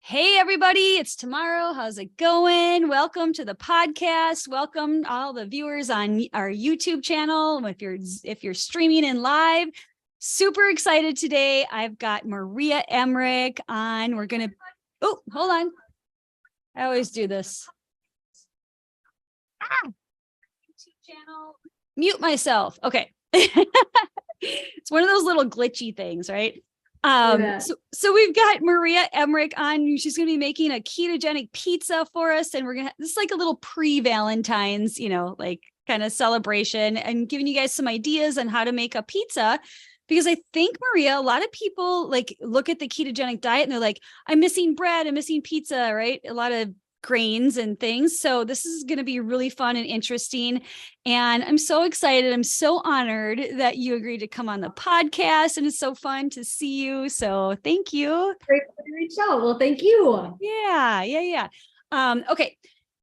Hey everybody, it's Tomorrow. How's it going? Welcome to the podcast. Welcome all the viewers on our YouTube channel. If you're streaming in live, super excited today. I've got Maria Emmerich on. Oh, hold on. I always do this. YouTube channel. Mute myself. Okay. It's one of those little glitchy things, right? So we've got Maria Emmerich on. She's going to be making a ketogenic pizza for us. And this is like a little pre-Valentine's, like kind of celebration and giving you guys some ideas on how to make a pizza. Because I think, Maria, a lot of people like look at the ketogenic diet and they're like, I'm missing bread, I'm missing pizza, right? A lot of grains and things. So this is going to be really fun and interesting. And I'm so excited. I'm so honored that you agreed to come on the podcast. And it's so fun to see you. So thank you. Great to reach out. Well, thank you. Yeah. Okay.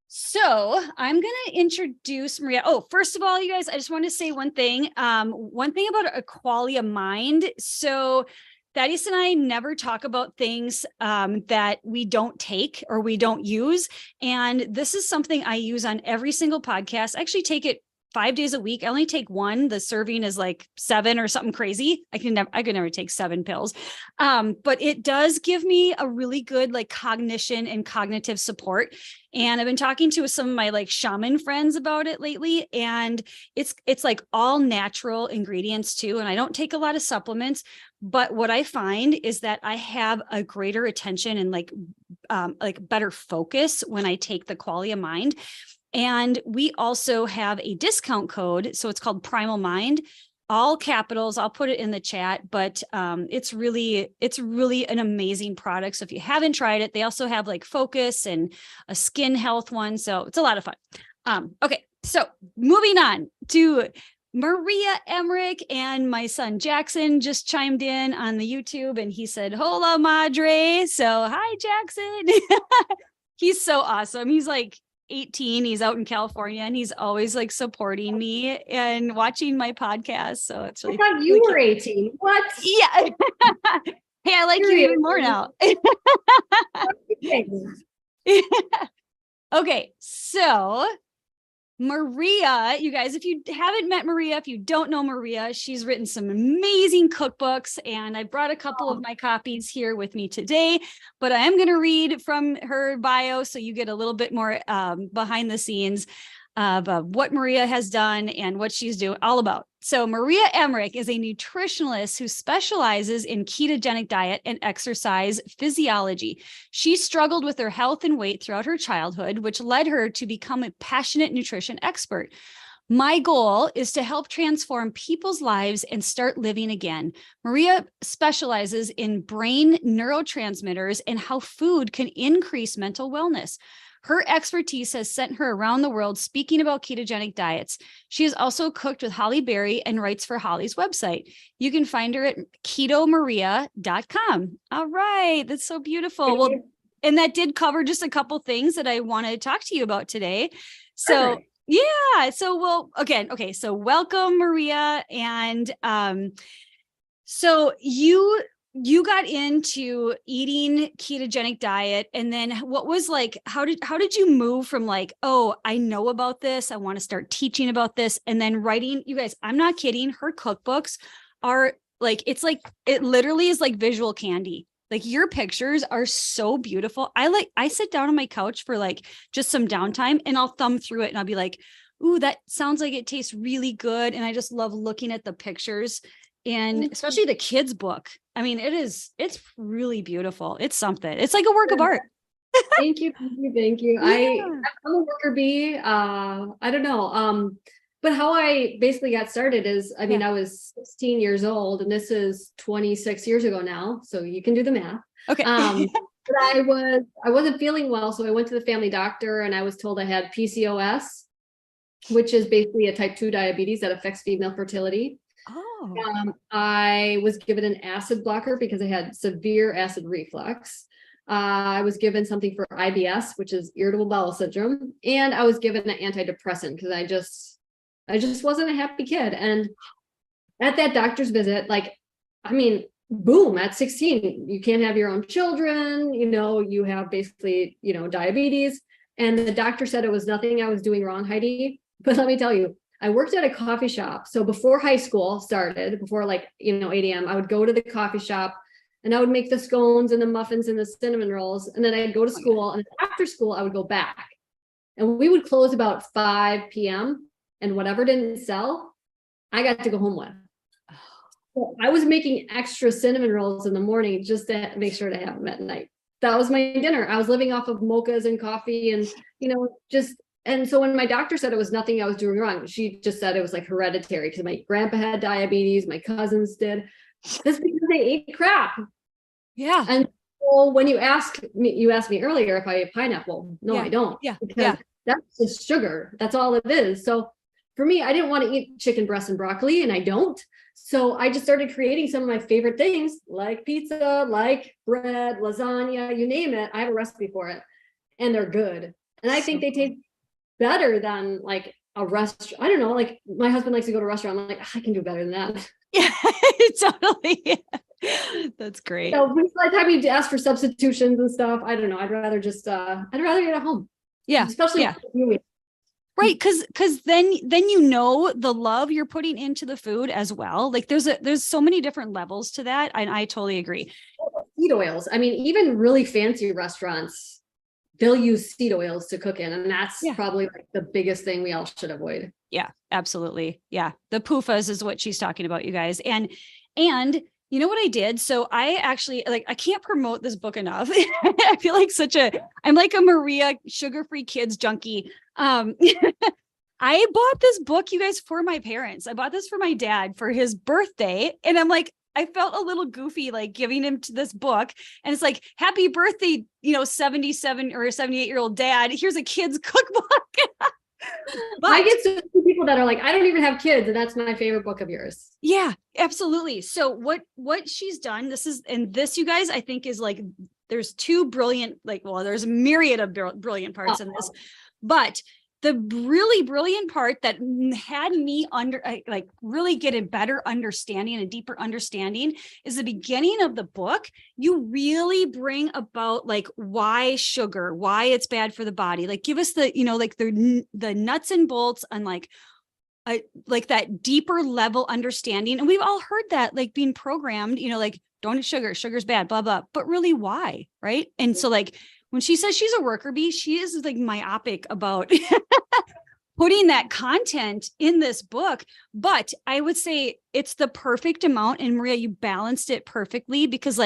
So I'm going to introduce Maria. Oh, first of all, you guys, I just want to say one thing about a quality of mind. So Thaddeus and I never talk about things that we don't take or we don't use. And this is something I use on every single podcast. I actually take it 5 days a week. I only take one. The serving is like 7 or something crazy. I could never take 7 pills. But it does give me a really good like cognition and cognitive support. And I've been talking to some of my like shaman friends about it lately. And it's like all natural ingredients too. And I don't take a lot of supplements. But what I find is that I have a greater attention and like better focus when I take the quality of mind. And we also have a discount code. So it's called Primal Mind, all capitals. I'll put it in the chat, but it's really an amazing product. So if you haven't tried it, they also have like Focus and a skin health one. So it's a lot of fun. Okay. So moving on to Maria Emmerich, and my son Jackson just chimed in on the YouTube and he said, "Hola, madre." So hi, Jackson. He's so awesome. He's like 18. He's out in California and he's always like supporting me and watching my podcast. So it's really I thought you were 18. What? Yeah. Hey, I like you even more now. Okay, so Maria, you guys, if you haven't met Maria, if you don't know Maria, she's written some amazing cookbooks, and I brought a couple of my copies here with me today, but I am going to read from her bio so you get a little bit more behind the scenes of what Maria has done and what she's doing all about. So Maria Emmerich is a nutritionalist who specializes in ketogenic diet and exercise physiology. She struggled with her health and weight throughout her childhood, which led her to become a passionate nutrition expert. My goal is to help transform people's lives and start living again. Maria specializes in brain neurotransmitters and how food can increase mental wellness. Her expertise has sent her around the world speaking about ketogenic diets. She has also cooked with Holly Berry and writes for Holly's website. You can find her at ketomaria.com. All right. That's so beautiful. Well, and that did cover just a couple things that I want to talk to you about today. So, yeah. So, well, again, okay. So welcome, Maria. And so you got into eating ketogenic diet, and then what was like, how did you move from like, oh, I know about this, I want to start teaching about this, and then writing? You guys, I'm not kidding, her cookbooks are like, it literally is like visual candy. Like your pictures are so beautiful. I sit down on my couch for like just some downtime and I'll thumb through it and I'll be like, ooh, that sounds like it tastes really good. And I just love looking at the pictures. And especially the kids' book. I mean, it's really beautiful. It's something. It's like a work of art. Thank you. Yeah. I'm a worker bee. I don't know. But how I basically got started is, I mean, I was 16 years old, and this is 26 years ago now. So you can do the math. Okay. But I wasn't feeling well, so I went to the family doctor, and I was told I had PCOS, which is basically a type 2 diabetes that affects female fertility. Oh. I was given an acid blocker because I had severe acid reflux. I was given something for IBS, which is irritable bowel syndrome, and I was given an antidepressant because I just wasn't a happy kid. And at that doctor's visit, like, I mean, boom, at 16, you can't have your own children, you have basically, diabetes. And the doctor said it was nothing I was doing wrong, Heidi. But let me tell you, I worked at a coffee shop. So before high school started, before 8 a.m., I would go to the coffee shop and I would make the scones and the muffins and the cinnamon rolls. And then I'd go to school. And after school, I would go back. And we would close about 5 p.m. And whatever didn't sell, I got to go home with. So I was making extra cinnamon rolls in the morning just to make sure to have them at night. That was my dinner. I was living off of mochas and coffee and, and so when my doctor said it was nothing I was doing wrong, she just said it was like hereditary because my grandpa had diabetes, my cousins did. That's because they ate crap. Yeah. And so when you asked me earlier if I eat pineapple. No, I don't. Yeah. Because that's just sugar. That's all it is. So for me, I didn't want to eat chicken breast and broccoli, and I don't. So I just started creating some of my favorite things like pizza, like bread, lasagna, you name it. I have a recipe for it and they're good. And I think they taste better than like a restaurant. I don't know, like my husband likes to go to a restaurant. I'm like, I can do better than that. Yeah, totally. That's great. So by the time you ask for substitutions and stuff, I don't know. I'd rather eat at home. Yeah. Especially right. Cause then the love you're putting into the food as well. Like there's so many different levels to that. And I totally agree. Seed oils. I mean, even really fancy restaurants, they'll use seed oils to cook in. And that's probably like the biggest thing we all should avoid. Yeah, absolutely. Yeah. The PUFAs is what she's talking about, you guys. And you know what I did? So I actually I can't promote this book enough. I feel like I'm like a Maria sugar-free kids junkie. I bought this book, you guys, for my parents. I bought this for my dad for his birthday. And I'm like, I felt a little goofy, like giving him to this book. And it's like, happy birthday, 77 or 78-year-old dad. Here's a kid's cookbook. But I get some people that are like, I don't even have kids. And that's my favorite book of yours. Yeah, absolutely. So what she's done, this, you guys, I think is like, there's two brilliant, there's a myriad of brilliant parts in this, but the really brilliant part that had me really get a better understanding, a deeper understanding, is the beginning of the book. You really bring about why sugar, why it's bad for the body. Like give us the, the nuts and bolts on like that deeper level understanding. And we've all heard that being programmed, don't eat sugar, sugar's bad, blah, blah, but really why? Right. And so when she says she's a worker bee, she is myopic about putting that content in this book. But I would say it's the perfect amount. And Maria, you balanced it perfectly because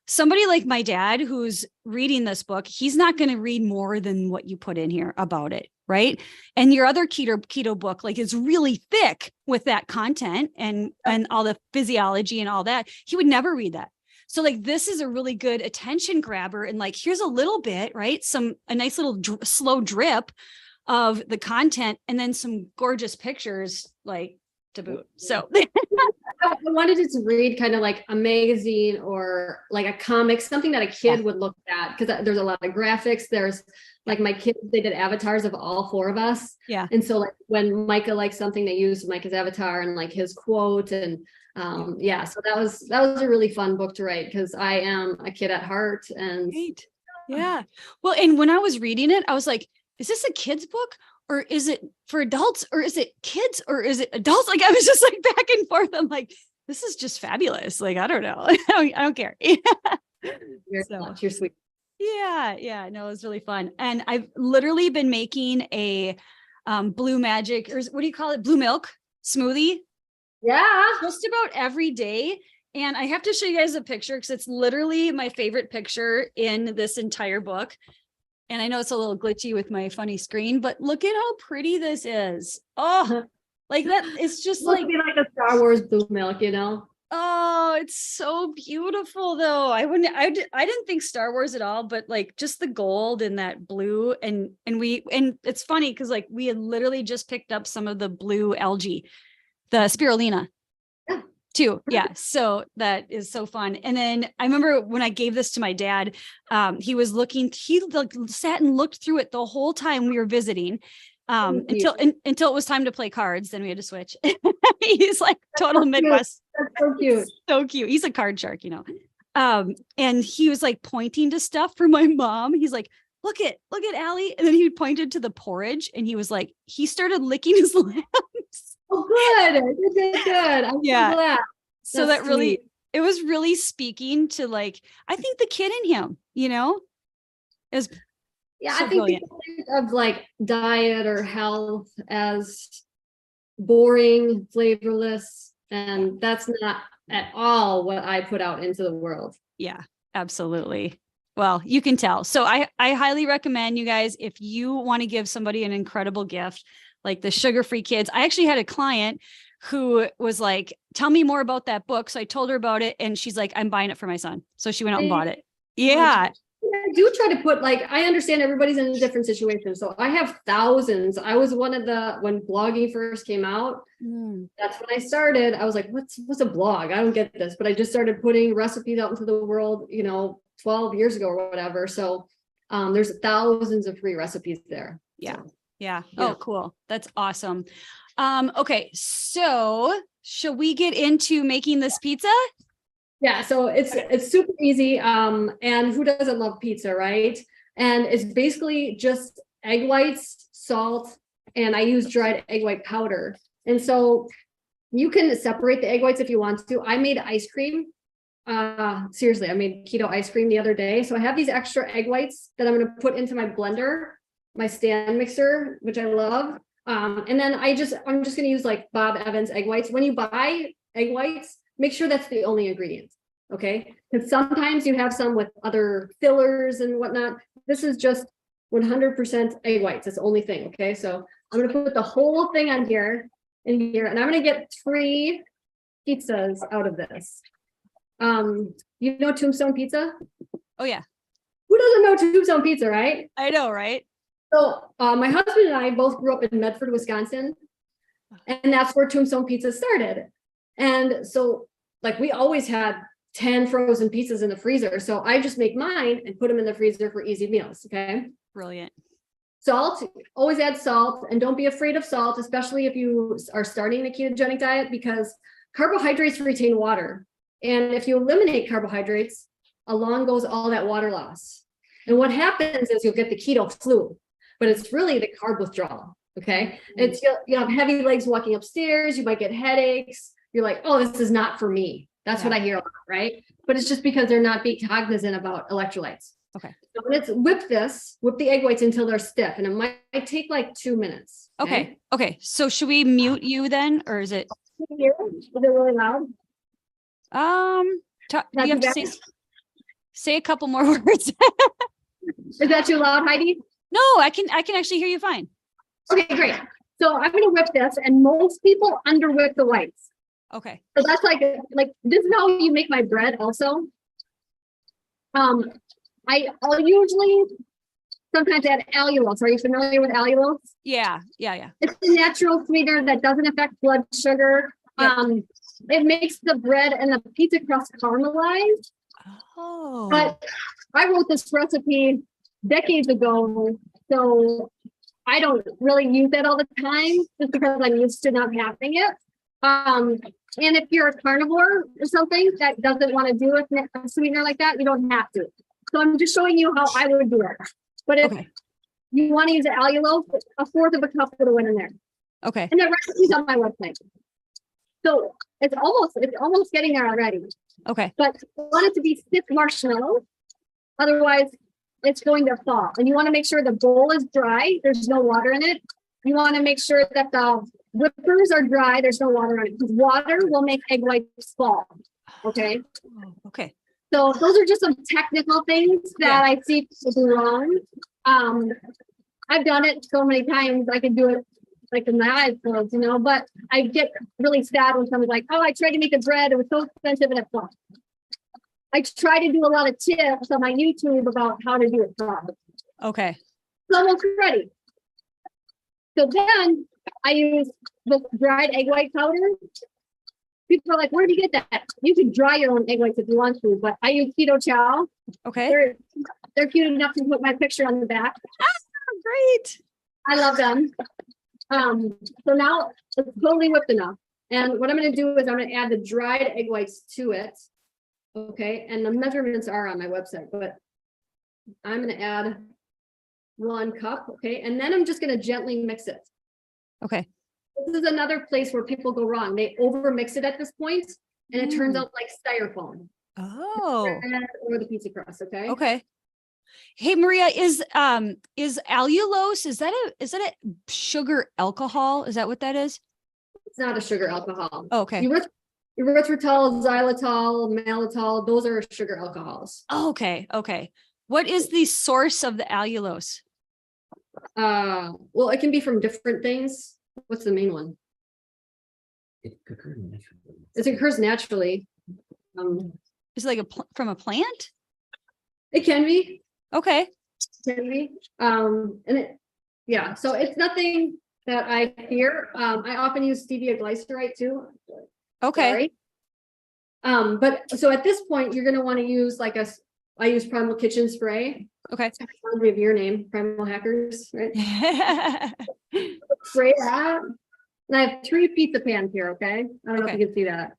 somebody like my dad who's reading this book, he's not going to read more than what you put in here about it. Right. And your other keto book, is really thick with that content and all the physiology and all that. He would never read that. So this is a really good attention grabber. And here's a little bit, right? A nice little slow drip of the content and then some gorgeous pictures to boot. So I wanted it to read kind of like a magazine or a comic, something that a kid would look at because there's a lot of graphics. There's my kids, they did avatars of all four of us. Yeah. And so when Micah liked something, they used Micah's avatar and his quote and so that was a really fun book to write because I am a kid at heart and great. Yeah. Well, and when I was reading it, I was like, is this a kid's book or is it for adults or is it kids or is it adults? I was just back and forth. I'm like, this is just fabulous. I don't know. I don't care. You're sweet. Yeah. No, it was really fun. And I've literally been making a blue magic or what do you call it? Blue milk smoothie. Yeah. Just about every day. And I have to show you guys a picture because it's literally my favorite picture in this entire book. And I know it's a little glitchy with my funny screen, but look at how pretty this is. Oh, that. It's just like a Star Wars blue milk, Oh, it's so beautiful though. I didn't think Star Wars at all, but just the gold and that blue and it's funny because we had literally just picked up some of the blue algae, the spirulina too. Yeah. So that is so fun. And then I remember when I gave this to my dad, he sat and looked through it the whole time we were visiting. Until it was time to play cards, then we had to switch. He's like total Midwest. That's so cute. So cute. He's a card shark, you know. And he was like pointing to stuff for my mom. He's like, look at Allie. And then he pointed to the porridge and he was like, he started licking his lips. Oh, good. I'm so glad. So that really, it was really speaking to like, I think the kid in him, you know, is I think people think of like diet or health as boring, flavorless, and that's not at all what I put out into the world. Yeah, absolutely. Well, you can tell. So I highly recommend you guys, if you want to give somebody an incredible gift, like the sugar-free kids. I actually had a client who was like, tell me more about that book. So I told her about it and she's like, I'm buying it for my son. So she went out and bought it. Yeah. I do try to put, like, I understand everybody's in a different situation. So I have thousands. I was one of when blogging first came out, that's when I started. I was like, what's a blog? I don't get this, but I just started putting recipes out into the world, 12 years ago or whatever. So there's thousands of free recipes there. Yeah. Oh, cool. That's awesome. Okay. So shall we get into making this pizza? Yeah, so it's super easy. And who doesn't love pizza, right? And it's basically just egg whites, salt, and I use dried egg white powder. And so you can separate the egg whites if you want to. I made ice cream. Seriously, I made keto ice cream the other day. So I have these extra egg whites that I'm going to put into my blender, my stand mixer, which I love. And then I'm just going to use like Bob Evans egg whites. When you buy egg whites, make sure that's the only ingredient, okay? Because sometimes you have some with other fillers and whatnot. This is just 100% egg whites. That's the only thing, okay? So I'm gonna put the whole thing on here, and I'm gonna get 3 pizzas out of this. You know Tombstone Pizza? Oh yeah. Who doesn't know Tombstone Pizza, right? I know, right? So my husband and I both grew up in Medford, Wisconsin, and that's where Tombstone Pizza started. And so like we always had 10 frozen pizzas in the freezer. So I just make mine and put them in the freezer for easy meals. Okay. Brilliant. Salt, always add salt, and don't be afraid of salt, especially if you are starting a ketogenic diet, because carbohydrates retain water. And if you eliminate carbohydrates, along goes all that water loss. And what happens is you'll get the keto flu, but it's really the carb withdrawal. Okay. It's, you have heavy legs walking upstairs. You might get headaches. You're like, oh, this is not for me. That's what I hear a lot, right? But it's just because they're not being cognizant about electrolytes. Okay. So let's whip the egg whites until they're stiff, and it might take like 2 minutes. Okay. So should we mute you then, or is it? Is it really loud? You have to say a couple more words. Is that too loud, Heidi? No, I can actually hear you fine. Okay, great. So I'm going to whip this, and most people under whip the whites. Okay. So that's like this is how you make my bread also. I'll usually sometimes add allulose. Are you familiar with allulose? Yeah. It's a natural sweetener that doesn't affect blood sugar. Yep. It makes the bread and the pizza crust caramelize. Oh. But I wrote this recipe decades ago, so I don't really use that all the time just because I'm used to not having it. And if you're a carnivore or something that doesn't want to do a sweetener like that, you don't have to. So I'm just showing you how I would do it. But if you want to use allulose, 1/4 of a cup would have went in there. Okay. And the recipe's on my website. So it's almost getting there already. Okay. But you want it to be stiff marshmallow. Otherwise, it's going to fall. And you want to make sure the bowl is dry. There's no water in it. You want to make sure that the whippers are dry. There's no water in it, because water will make egg whites fall. Okay. Okay. So those are just some technical things that I see people do wrong. I've done it so many times. I can do it like in my eyes closed, but I get really sad when someone's like, oh, I tried to make a bread. It was so expensive and it flopped. I try to do a lot of tips on my YouTube about how to do it properly. Okay. It's almost ready. So then I use the dried egg white powder. People are like, where do you get that? You can dry your own egg whites if you want to, but I use Keto Chow. Okay. They're cute enough to put my picture on the back. Ah, great. I love them. So now it's totally whipped enough. And what I'm going to do is I'm going to add the dried egg whites to it. Okay. And the measurements are on my website, but I'm going to add 1 cup. Okay. And then I'm just going to gently mix it. Okay. This is another place where people go wrong. They over mix it at this point, and it turns out like styrofoam. Oh. Or the pizza crust. Okay. Okay. Hey Maria, is allulose, is that a sugar alcohol? Is that what that is? It's not a sugar alcohol. Oh, okay. Erythritol, xylitol, malitol, those are sugar alcohols. Oh, okay. Okay. What is the source of the allulose? Well, it can be from different things. What's the main one? It occurs naturally. Is it like from a plant? It can be. Okay. Can be. Yeah, so it's nothing that I fear. I often use stevia glycerite too. Okay. Sorry. But so at this point, you're gonna want to use I use Primal Kitchen spray. Okay. Of your name, Primal Hackers, right? Spray that. And I have 3 pizza pans here, okay? I don't know if you can see that.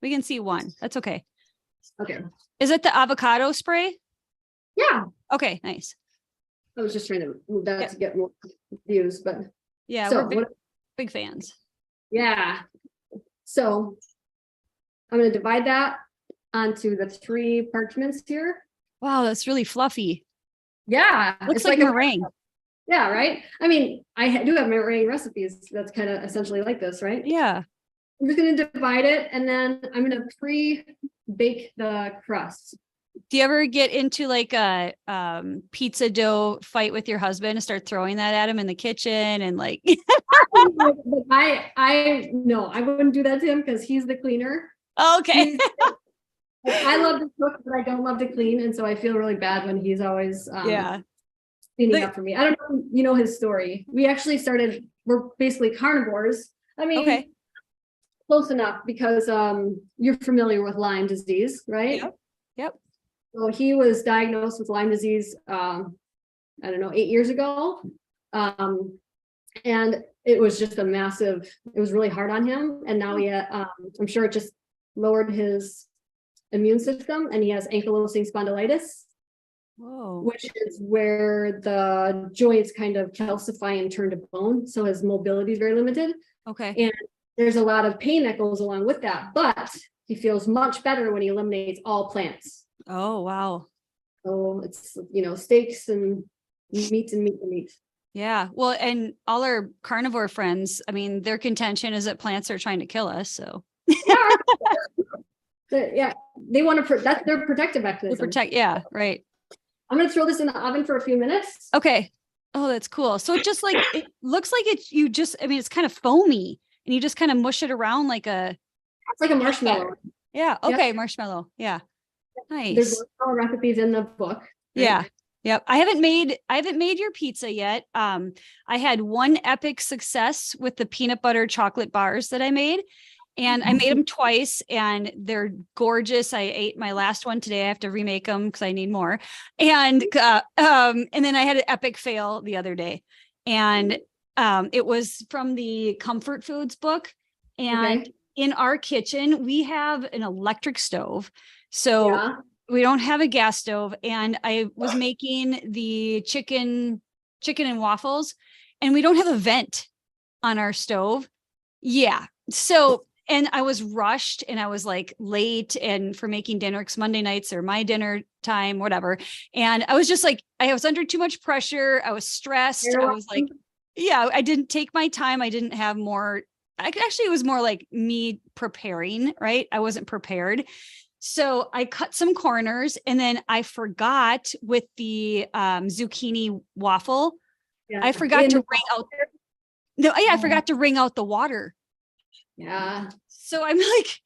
We can see one. That's okay. Okay. Is it the avocado spray? Yeah. Okay, nice. I was just trying to move that to get more views, but yeah, so, we're big fans. Yeah. So I'm going to divide that onto the 3 parchments here. Wow, that's really fluffy. Yeah. Looks like meringue. Yeah, right. I mean, I do have meringue recipes that's kind of essentially like this, right? Yeah. I'm just going to divide it, and then I'm going to pre-bake the crust. Do you ever get into like a pizza dough fight with your husband and start throwing that at him in the kitchen and like? No, I wouldn't do that to him because he's the cleaner. Okay. I love to cook, but I don't love to clean, and so I feel really bad when he's always cleaning up for me. I don't know if you know his story. We're basically carnivores. I mean, okay. Close enough because you're familiar with Lyme disease, right? Yep. So he was diagnosed with Lyme disease, I don't know, 8 years ago. And it was just it was really hard on him. And now I'm sure it just lowered his immune system, and he has ankylosing spondylitis. Whoa. Which is where the joints kind of calcify and turn to bone. So his mobility is very limited. Okay. And there's a lot of pain that goes along with that, but he feels much better when he eliminates all plants. Oh, wow. So it's, steaks and meat. Yeah. Well, and all our carnivore friends, I mean, their contention is that plants are trying to kill us. So yeah, they want to, that's their protective mechanism. Yeah. Right. I'm going to throw this in the oven for a few minutes. Okay. Oh, that's cool. So it just it looks like it's kind of foamy, and you just kind of mush it around it's like a marshmallow. Yeah. Okay. Yep. Marshmallow. Yeah. Nice. There's recipes in the book. Right? Yeah. Yep. I haven't made your pizza yet. I had one epic success with the peanut butter chocolate bars that I made, and I made them twice, and they're gorgeous. I ate my last one today. I have to remake them because I need more. And then I had an epic fail the other day, and it was from the Comfort Foods book. And in our kitchen, we have an electric stove. So we don't have a gas stove. And I was making the chicken and waffles, and we don't have a vent on our stove. Yeah. So, and I was rushed, and I was like late and for making dinner, because Monday nights are my dinner time, whatever. And I was just like, I was under too much pressure. I was stressed. I was like, I didn't take my time. I didn't have more. Actually, it was more like me preparing, right? I wasn't prepared. So I cut some corners, and then I forgot with the zucchini waffle. Yeah. I forgot to wring out. I forgot to wring out the water. Yeah. So I'm like,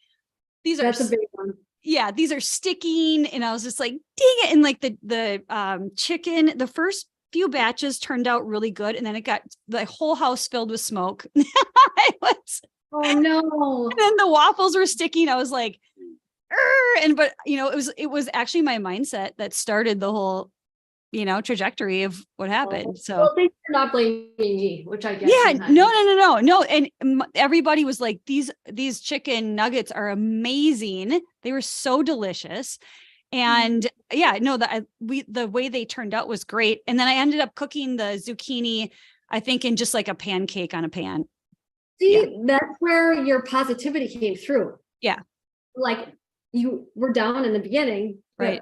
that's a big one. Yeah, these are sticking, and I was just like, dang it! And like the chicken, the first few batches turned out really good, and then it got the whole house filled with smoke. Oh no! And then the waffles were sticking. I was like, but it was actually my mindset that started the whole trajectory of what happened. So well, thanks for not blaming me, which I get yeah, sometimes. no. And everybody was like, these chicken nuggets are amazing. They were so delicious. And yeah, no, the way they turned out was great. And then I ended up cooking the zucchini, I think, in just like a pancake on a pan. See, that's where your positivity came through. Yeah. Like you were down in the beginning, right?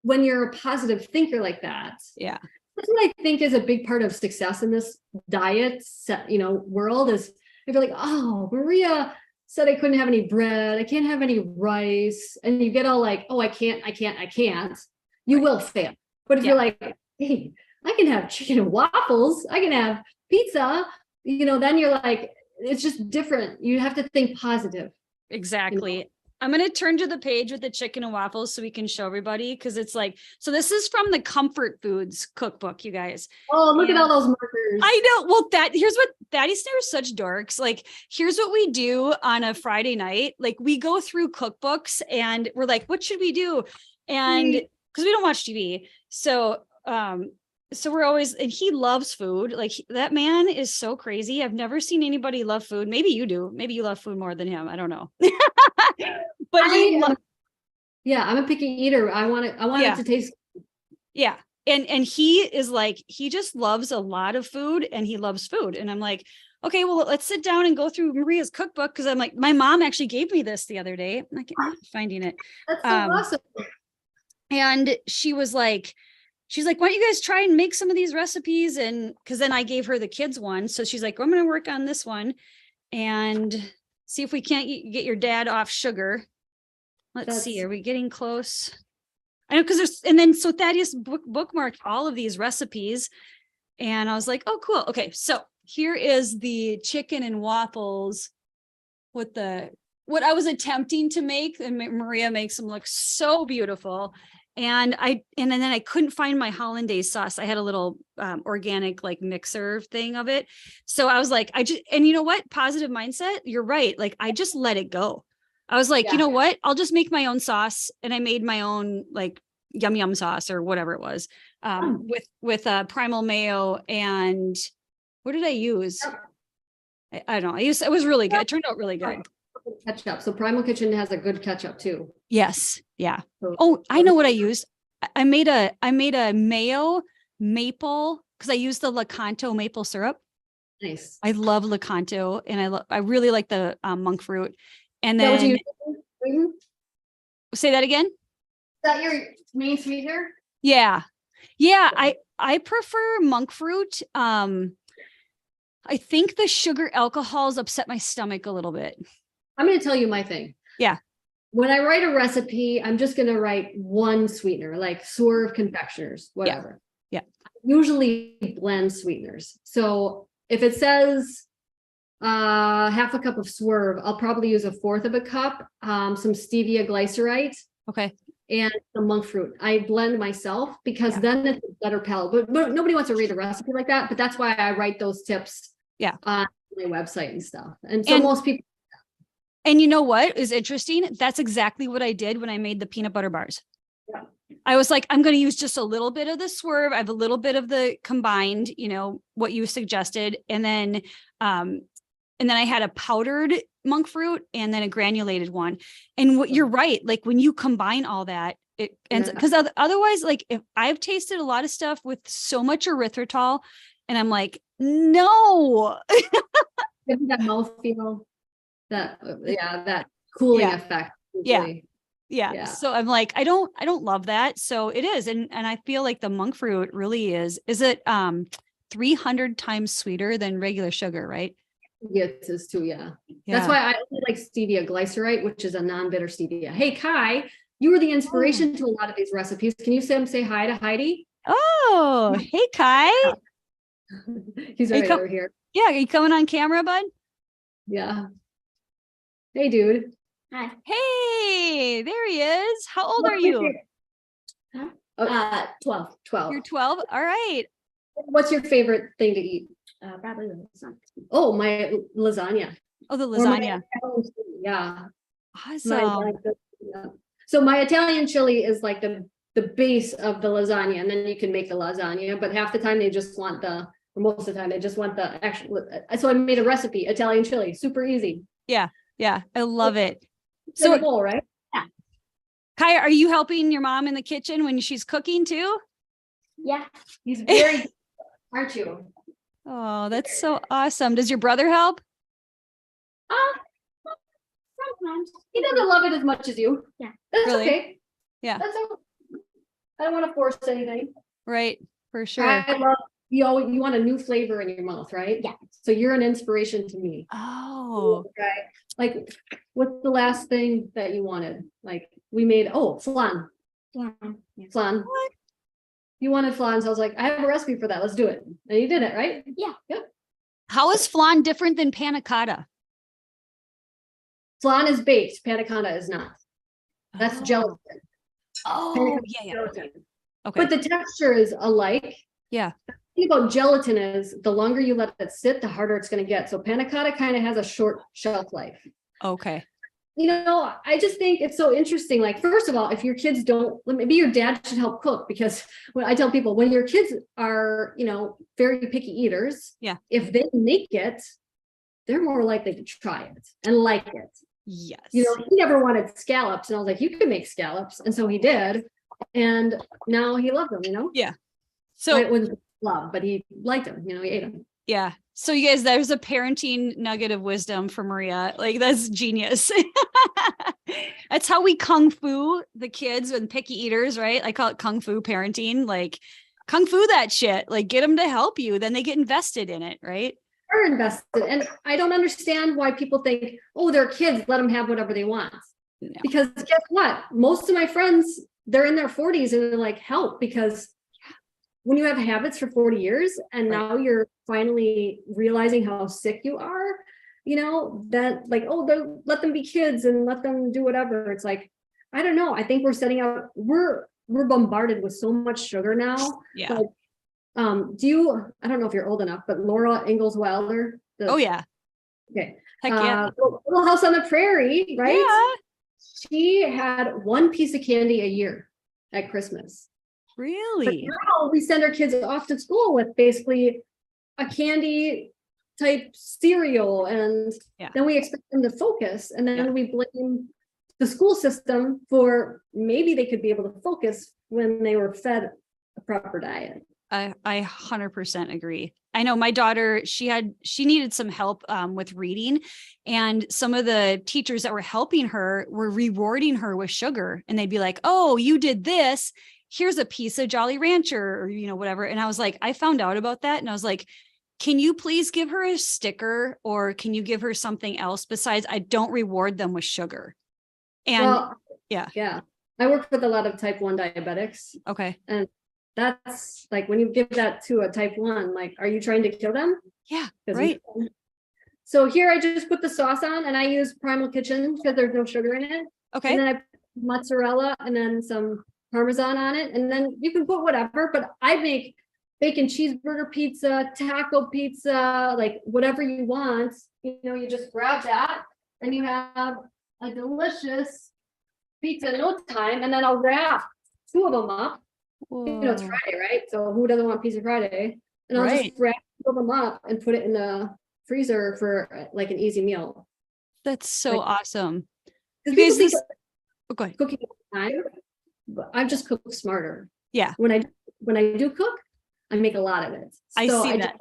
When you're a positive thinker like that, yeah, that's what I think is a big part of success in this diet, world is if you're like, oh, Maria said I couldn't have any bread, I can't have any rice, and you get all like, oh, I can't, you will fail. But if you're like, hey, I can have chicken and waffles, I can have pizza, then you're like, it's just different. You have to think positive. Exactly. I'm going to turn to the page with the chicken and waffles so we can show everybody, because it's like, so this is from the Comfort Foods cookbook, you guys. Oh, look at all those markers. I know. Well, here's what Daddy Snare are such dorks. Like, here's what we do on a Friday night. Like, we go through cookbooks and we're like, what should we do? And because we don't watch TV. So we're always, and he loves food. Like, that man is so crazy. I've never seen anybody love food. Maybe you do. Maybe you love food more than him. I don't know. But I'm a picky eater. I want it to taste. Yeah. And he is like, he just loves a lot of food and he loves food. And I'm like, okay, well, let's sit down and go through Maria's cookbook. Cause I'm like, my mom actually gave me this the other day. I'm like, I'm not finding it. That's so awesome. And she's like, why don't you guys try and make some of these recipes? And cause then I gave her the kids one. So she's like, I'm going to work on this one and see if we can't get your dad off sugar. Let's see. Are we getting close? I know, because so Thaddeus bookmarked all of these recipes and I was like, oh, cool. Okay. So here is the chicken and waffles with what I was attempting to make, and Maria makes them look so beautiful. And then I couldn't find my hollandaise sauce. I had a little organic like mixer thing of it. So I was like, and you know what? Positive mindset. You're right. Like, I just let it go. I was like, you know what? I'll just make my own sauce. And I made my own like yum sauce or whatever it was, with primal mayo. And what did I use? I don't know. It was really good. It turned out really good. Ketchup. So Primal Kitchen has a good ketchup too. Yes. Yeah. Oh, I know what I used. I made a mayo maple, because I used the Lakanto maple syrup. Nice. I love Lakanto, and I really like the monk fruit. And then say that again. Is that your main sweetener? Yeah. I prefer monk fruit. I think the sugar alcohols upset my stomach a little bit. I'm going to tell you my thing. Yeah. When I write a recipe, I'm just going to write one sweetener, like Swerve Confectioners, whatever. Yeah. Usually blend sweeteners. So if it says half a cup of Swerve, I'll probably use 1/4 of a cup, some stevia glycerite. Okay. And some monk fruit. I blend myself because then it's a better palate. But nobody wants to read a recipe like that. But that's why I write those tips on my website and stuff. And so most people. And you know what is interesting? That's exactly what I did when I made the peanut butter bars. Yeah. I was like, I'm going to use just a little bit of the Swerve. I have a little bit of the combined, what you suggested. And then I had a powdered monk fruit and then a granulated one. And you're right. Like, when you combine all that, it ends, because otherwise, like, if I've tasted a lot of stuff with so much erythritol and I'm like, no. That mouthfeel. That cooling effect. Yeah. So I'm like, I don't love that. So it is. And I feel like the monk fruit really is it 300 times sweeter than regular sugar, right? Yes, it is too. Yeah. That's why I only like stevia glycerite, which is a non-bitter stevia. Hey, Kai, you were the inspiration to a lot of these recipes. Can you say hi to Heidi? Oh, hey, Kai. He's right over here. Yeah. Are you coming on camera, bud? Yeah. Hey, dude. Hi. Hey, there he is. How old are you? 12. You're 12. All right. What's your favorite thing to eat? Probably lasagna. Oh, my lasagna. Oh, the lasagna. Yeah. Awesome. So my Italian chili is like the the base of the lasagna, and then you can make the lasagna, but half the time they just want or most of the time they just want the actual. So I made a recipe, Italian chili, super easy. Yeah. Yeah. I love it. So bowl, right? Yeah. Kaya, are you helping your mom in the kitchen when she's cooking too? Yeah. He's very, aren't you? Oh, that's so awesome. Does your brother help? Sometimes. He doesn't love it as much as you. Yeah. That's Really? okay. Yeah. That's okay. I don't want to force anything. Right. For sure. I love you want a new flavor in your mouth, right? Yeah. So you're an inspiration to me. Oh. Okay. Like, what's the last thing that you wanted? Like we made flan. Yeah. Flan. What? You wanted flan, so I was like, I have a recipe for that. Let's do it. And you did it, right? Yeah. Yep. How is flan different than panna cotta? Flan is baked, panna cotta is not. That's gelatin. Oh, yeah. Gelatin. Okay. But the texture is alike. Yeah. The thing about gelatin is the longer you let it sit, the harder it's going to get. So panna cotta kind of has a short shelf life. Okay. I just think it's so interesting. Like, first of all, if your kids don't, maybe your dad should help cook, because when I tell people, when your kids are, very picky eaters, yeah, if they make it, they're more likely to try it and like it. Yes. He never wanted scallops, and I was like, you can make scallops. And so he did. And now he loves them, Yeah. So it wasn't love, but he liked them, he ate them. Yeah. So you guys, there's a parenting nugget of wisdom for Maria. Like, that's genius. That's how we kung fu the kids and picky eaters, right? I call it kung fu parenting. Like, kung fu that shit, like, get them to help you. Then they get invested in it, right? They're invested. And I don't understand why people think, oh, they're kids, let them have whatever they want. No. Because guess what? Most of my friends, they're in their 40s and they're like, help, because when you have habits for 40 years and now you're finally realizing how sick you are, that like, let them be kids and let them do whatever. It's like, I don't know. I think we're bombarded with so much sugar now. Yeah. Like, I don't know if you're old enough, but Laura Ingalls Wilder. Oh yeah. Okay. Heck yeah. Little House on the Prairie, right? Yeah. She had one piece of candy a year at Christmas. Really? But now we send our kids off to school with basically a candy type cereal, and then we expect them to focus, and then we blame the school system for maybe they could be able to focus when they were fed a proper diet. I 100% agree. I know my daughter, she needed some help with reading, and some of the teachers that were helping her were rewarding her with sugar, and they'd be like, oh, you did this. Here's a piece of Jolly Rancher, or, whatever. And I was like, I found out about that. And I was like, can you please give her a sticker, or can you give her something else besides I don't reward them with sugar? And yeah. I work with a lot of type 1 diabetics. Okay. And that's like, when you give that to a type 1, like, are you trying to kill them? Yeah. Right. So here I just put the sauce on, and I use Primal Kitchen because there's no sugar in it. Okay. And then I put mozzarella and then some Parmesan on it, and then you can put whatever, but I make bacon cheeseburger pizza, taco pizza, like whatever you want. You just grab that and you have a delicious pizza in no time. And then I'll wrap 2 of them up. Whoa. It's Friday, right? So who doesn't want Pizza Friday? And I'll just wrap 2 of them up and put it in the freezer for like an easy meal. That's so awesome. You guys, go ahead. Cooking time. But I've just cooked smarter. Yeah. When I do cook, I make a lot of it. I see that.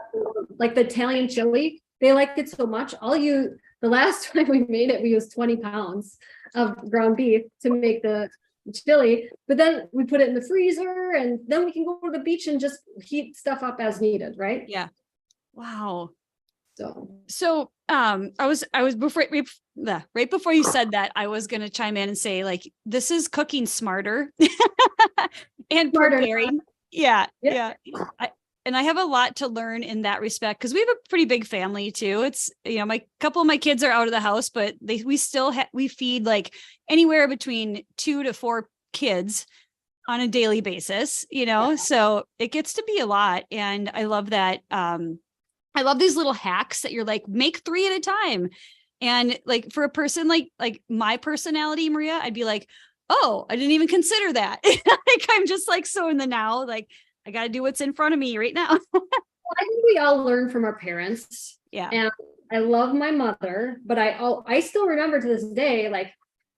Like the Italian chili, they like it so much. The last time we made it, we used 20 pounds of ground beef to make the chili, but then we put it in the freezer, and then we can go to the beach and just heat stuff up as needed, right? Yeah. Wow. So I was right before you said that, I was going to chime in and say, like, this is cooking smarter and preparing. Yeah. And I have a lot to learn in that respect, because we have a pretty big family too. It's, my couple of my kids are out of the house, but we feed like anywhere between 2 to 4 kids on a daily basis, so it gets to be a lot. And I love that. I love these little hacks that you're like, make 3 at a time. And like, for a person like my personality, Maria, I'd be like, oh, I didn't even consider that. Like, I'm just like, so in the now, like, I got to do what's in front of me right now. I think we all learn from our parents. Yeah. And I love my mother, but I still remember to this day, like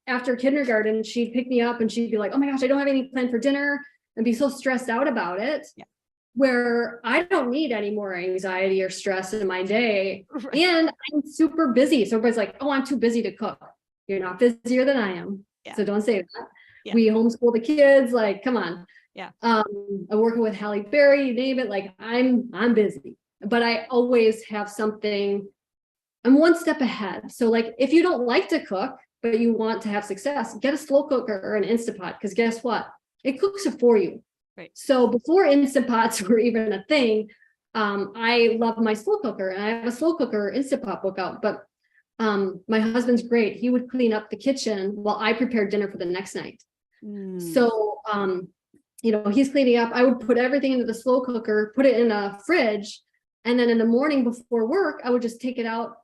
after kindergarten, she'd pick me up and she'd be like, oh my gosh, I don't have any plan for dinner, and be so stressed out about it. Yeah. Where I don't need any more anxiety or stress in my day. Right. And I'm super busy. So everybody's like, oh, I'm too busy to cook. You're not busier than I am. Yeah. So don't say that. Yeah. We homeschool the kids. Like, come on. Yeah. I'm working with Halle Berry, you name it. Like I'm busy, but I always have something. I'm one step ahead. So like, if you don't like to cook, but you want to have success, get a slow cooker or an Instapot. Because guess what? It cooks it for you. Right. So before Instant Pots were even a thing, I love my slow cooker, and I have a slow cooker Instant Pot book out. But my husband's great. He would clean up the kitchen while I prepared dinner for the next night. So, he's cleaning up. I would put everything into the slow cooker, put it in a fridge. And then in the morning before work, I would just take it out,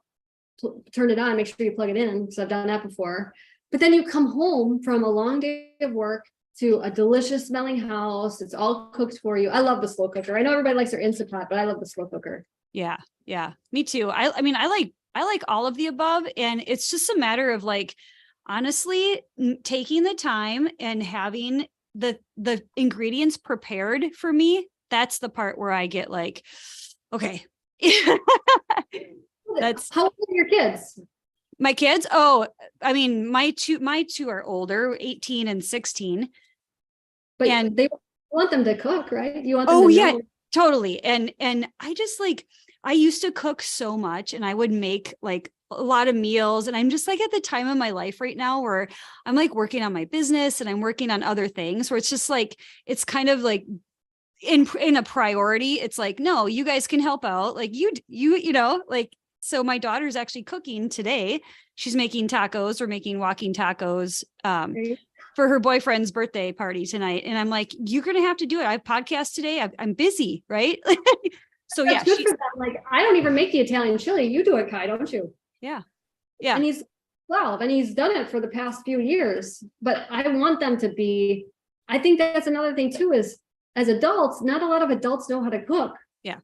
turn it on, make sure you plug it in, because I've done that before. But then you come home from a long day of work to a delicious smelling house. It's all cooked for you. I love the slow cooker. I know everybody likes their Instant Pot, but I love the slow cooker. Yeah. Yeah. Me too. I mean, I like all of the above. And it's just a matter of like, honestly, taking the time and having the ingredients prepared for me. That's the part where I get like, okay. That's how old are your kids? My kids? Oh, I mean, my two are older, 18 and 16. But and they want them to cook, right? You want them oh to yeah, know. Totally. And I just like, I used to cook so much, and I would make like a lot of meals. And I'm just like at the time of my life right now where I'm like working on my business and I'm working on other things where it's just like, it's kind of like in a priority. It's like, no, you guys can help out. Like you know, like, so my daughter's actually cooking today. She's making tacos. We're making walking tacos for her boyfriend's birthday party tonight. And I'm like, you're going to have to do it. I have podcasts today. I'm busy. Right. So that's good for them. Like, I don't even make the Italian chili. You do it, Kai, don't you? Yeah. Yeah. And he's 12 and he's done it for the past few years, but I want them to be, I think that's another thing too, is as adults, not a lot of adults know how to cook. Yeah.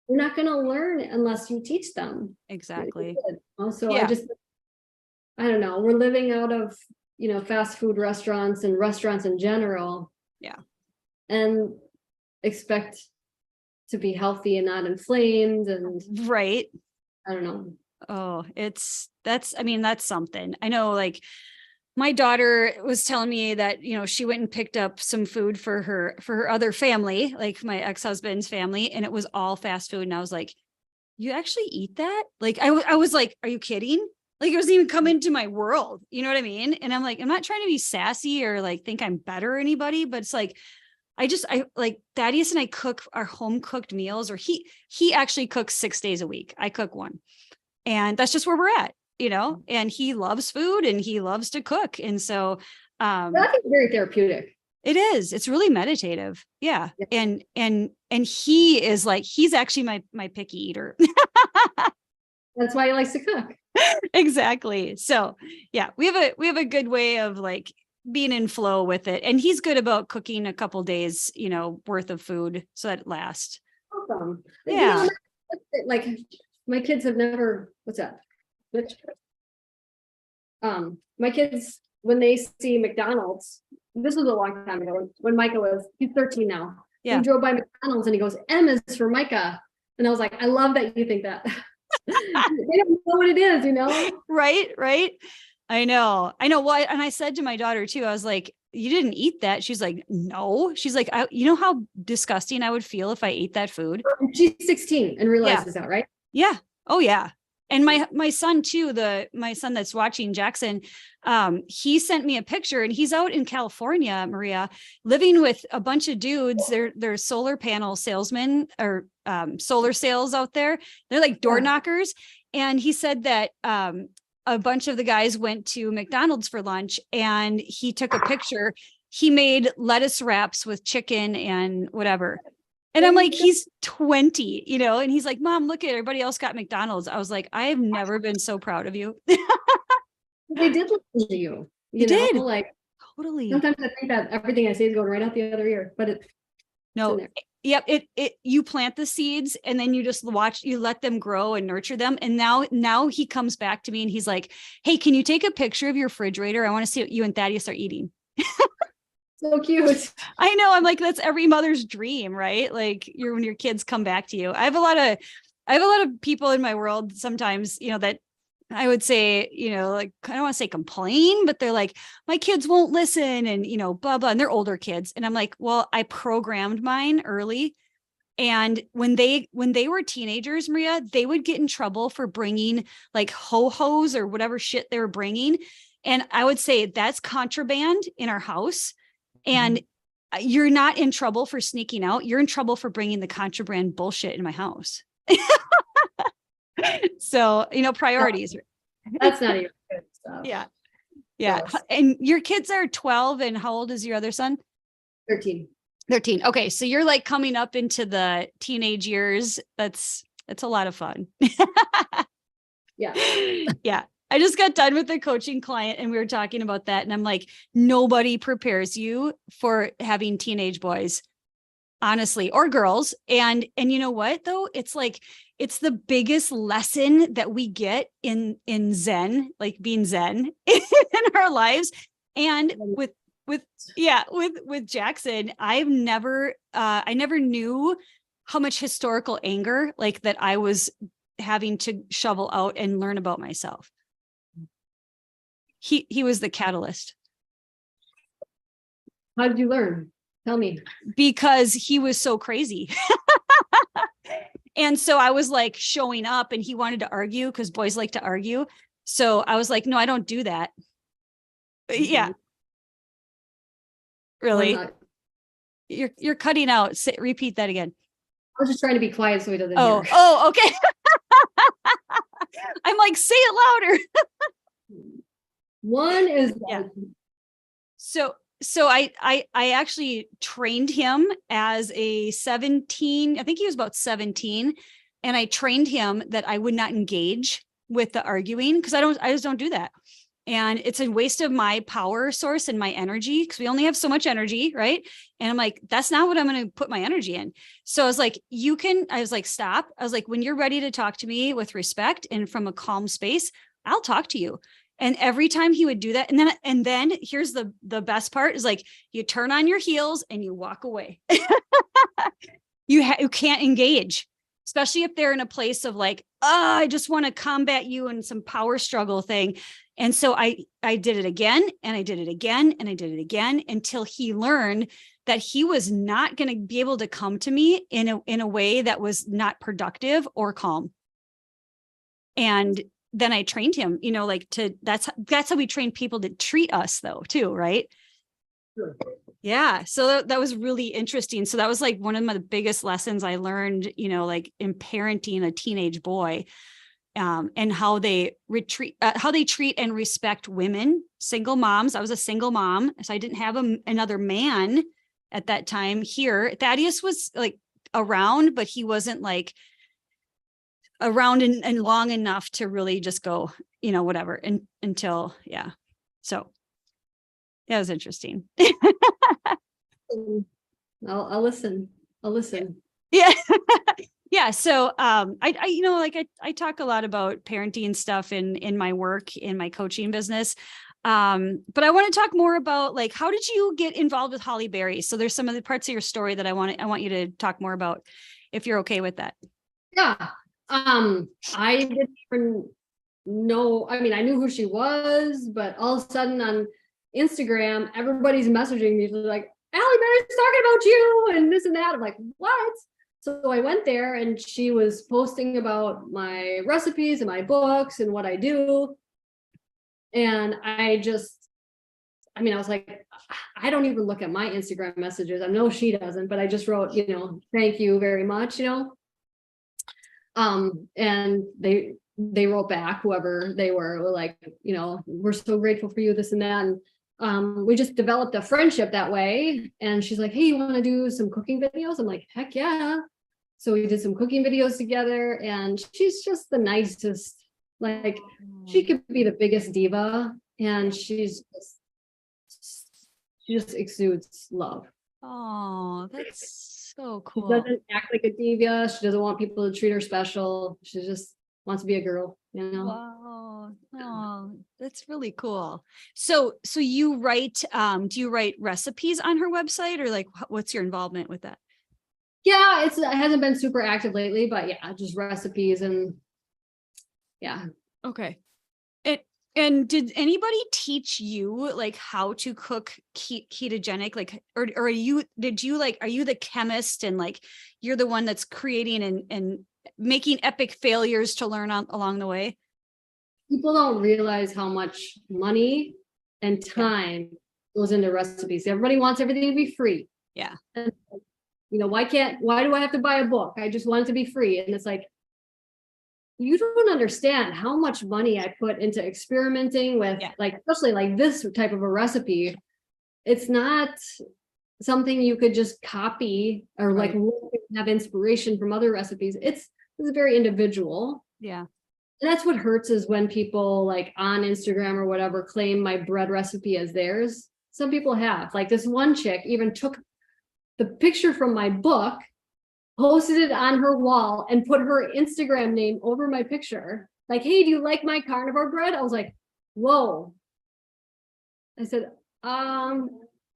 They're not going to learn unless you teach them. Exactly. Also, yeah. I don't know. We're living out of, fast food restaurants and restaurants in general. Yeah. And expect to be healthy and not inflamed. And right. I don't know. Oh, that's something. I know, like my daughter was telling me that, she went and picked up some food for her other family, like my ex-husband's family, and it was all fast food. And I was like, you actually eat that? Like, I was like, are you kidding? Like, it doesn't even come into my world. You know what I mean? And I'm like, I'm not trying to be sassy or like think I'm better or anybody, but it's like, I like Thaddeus and I cook our home cooked meals, or he actually cooks 6 days a week. I cook one, and that's just where we're at, and he loves food and he loves to cook. And so, I think very therapeutic. It is. It's really meditative. Yeah. And he is like, he's actually my picky eater. That's why he likes to cook. Exactly. So yeah, we have a good way of like being in flow with it. And he's good about cooking a couple days, worth of food so that it lasts. Awesome. Yeah. Like my kids have never, what's that? My kids, when they see McDonald's, this was a long time ago when Micah he's 13 now. Yeah. He drove by McDonald's and he goes, M is for Micah. And I was like, I love that you think that. They don't know what it is, Right. I know. Well, and I said to my daughter too, I was like, you didn't eat that. She's like, no. She's like, you know how disgusting I would feel if I ate that food. She's 16 and realizes that, right? Yeah. Oh yeah. And my son too, my son that's watching, Jackson, he sent me a picture, and he's out in California, Maria, living with a bunch of dudes. They're solar panel salesmen, or solar sales out there. They're like door knockers. And he said that a bunch of the guys went to McDonald's for lunch, and he took a picture. He made lettuce wraps with chicken and whatever. And I'm like, he's 20, and he's like, Mom, look at everybody else got McDonald's. I was like, I have never been so proud of you. They did listen to you. You did. Like, Totally. Sometimes I think that everything I say is going right out the other ear, but it's in No. there. Yep. You plant the seeds and then you just you let them grow and nurture them. And now he comes back to me and he's like, hey, can you take a picture of your refrigerator? I want to see what you and Thaddeus are eating. So cute. I know. I'm like, that's every mother's dream, right? Like when your kids come back to you. I have a lot of people in my world sometimes, that I would say, like, I don't want to say complain, but they're like, my kids won't listen and, blah, blah. And they're older kids. And I'm like, well, I programmed mine early. And when they were teenagers, Maria, they would get in trouble for bringing like ho-hos or whatever shit they were bringing. And I would say that's contraband in our house. And you're not in trouble for sneaking out. You're in trouble for bringing the contraband bullshit in my house. So, priorities. That's not even good stuff. Yeah. Yeah. And your kids are 12 and how old is your other son? 13. 13. Okay. So you're like coming up into the teenage years. That's a lot of fun. Yeah. Yeah. I just got done with a coaching client and we were talking about that. And I'm like, nobody prepares you for having teenage boys, honestly, or girls. And you know what, though? It's like, it's the biggest lesson that we get in Zen, like being Zen in our lives. And with Jackson, I never knew how much historical anger like that I was having to shovel out and learn about myself. He was the catalyst. How did you learn? Tell me. Because he was so crazy. And so I was like showing up and he wanted to argue because boys like to argue. So I was like, no, I don't do that. Yeah. Really? You're cutting out. Repeat that again. I was just trying to be quiet so he doesn't hear. Oh, okay. I'm like, say it louder. One is So I actually trained him as a 17. I think he was about 17. And I trained him that I would not engage with the arguing because I just don't do that. And it's a waste of my power source and my energy because we only have so much energy, right? And I'm like, that's not what I'm going to put my energy in. So I was like, stop. I was like, when you're ready to talk to me with respect and from a calm space, I'll talk to you. And every time he would do that. And then here's the best part is like, you turn on your heels and you walk away. You can't engage, especially if they're in a place of like, I just want to combat you in some power struggle thing. And so I did it again and I did it again and I did it again until he learned that he was not going to be able to come to me in a way that was not productive or calm. And then I trained him, that's how we train people to treat us though, too. Right. Sure. Yeah. So that was really interesting. So that was like one of my biggest lessons I learned, like in parenting a teenage boy, and how they treat and respect women, single moms. I was a single mom. So I didn't have another man at that time here. Thaddeus was like around, but he wasn't like around and long enough to really just go, whatever until, yeah. So that was interesting. I'll listen. Yeah. Yeah. So, I talk a lot about parenting stuff in my work, in my coaching business. But I want to talk more about like, how did you get involved with Holly Berry? So there's some of the parts of your story that I want you to talk more about if you're okay with that. Yeah. I didn't even know, I knew who she was, but all of a sudden on Instagram, everybody's messaging me like, Allie Berry's talking about you and this and that. I'm like, what? So I went there and she was posting about my recipes and my books and what I do. And I was like, I don't even look at my Instagram messages. I know she doesn't, but I just wrote, thank you very much, and they wrote back, whoever they were like, we're so grateful for you, this and that. And we just developed a friendship that way. And she's like, hey, you want to do some cooking videos? I'm like, heck yeah. So we did some cooking videos together and she's just the nicest. Like she could be the biggest diva and she's just she just exudes love. Oh, that's so She cool. doesn't act like a diva. She doesn't want people to treat her special. She just wants to be a girl, you know? Wow. Oh, that's really cool. So you write, do you write recipes on her website, or like what's your involvement with that? Yeah, it hasn't been super active lately, but yeah, just recipes and yeah. Okay. And did anybody teach you like how to cook ketogenic, like, or are you the chemist and like you're the one that's creating and making epic failures to learn along the way? People don't realize how much money and time goes into recipes. Everybody wants everything to be free. Yeah. And, you know, why do I have to buy a book? I just want it to be free. And it's like, you don't understand how much money I put into experimenting with, like, especially like this type of a recipe. It's not something you could just copy or like have inspiration from other recipes. It's very individual. Yeah. And that's what hurts, is when people like on Instagram or whatever claim my bread recipe as theirs. Some people have, like, this one chick even took the picture from my book, posted it on her wall, and put her Instagram name over my picture. Like, hey, do you like my carnivore bread? I was like, whoa. I said, a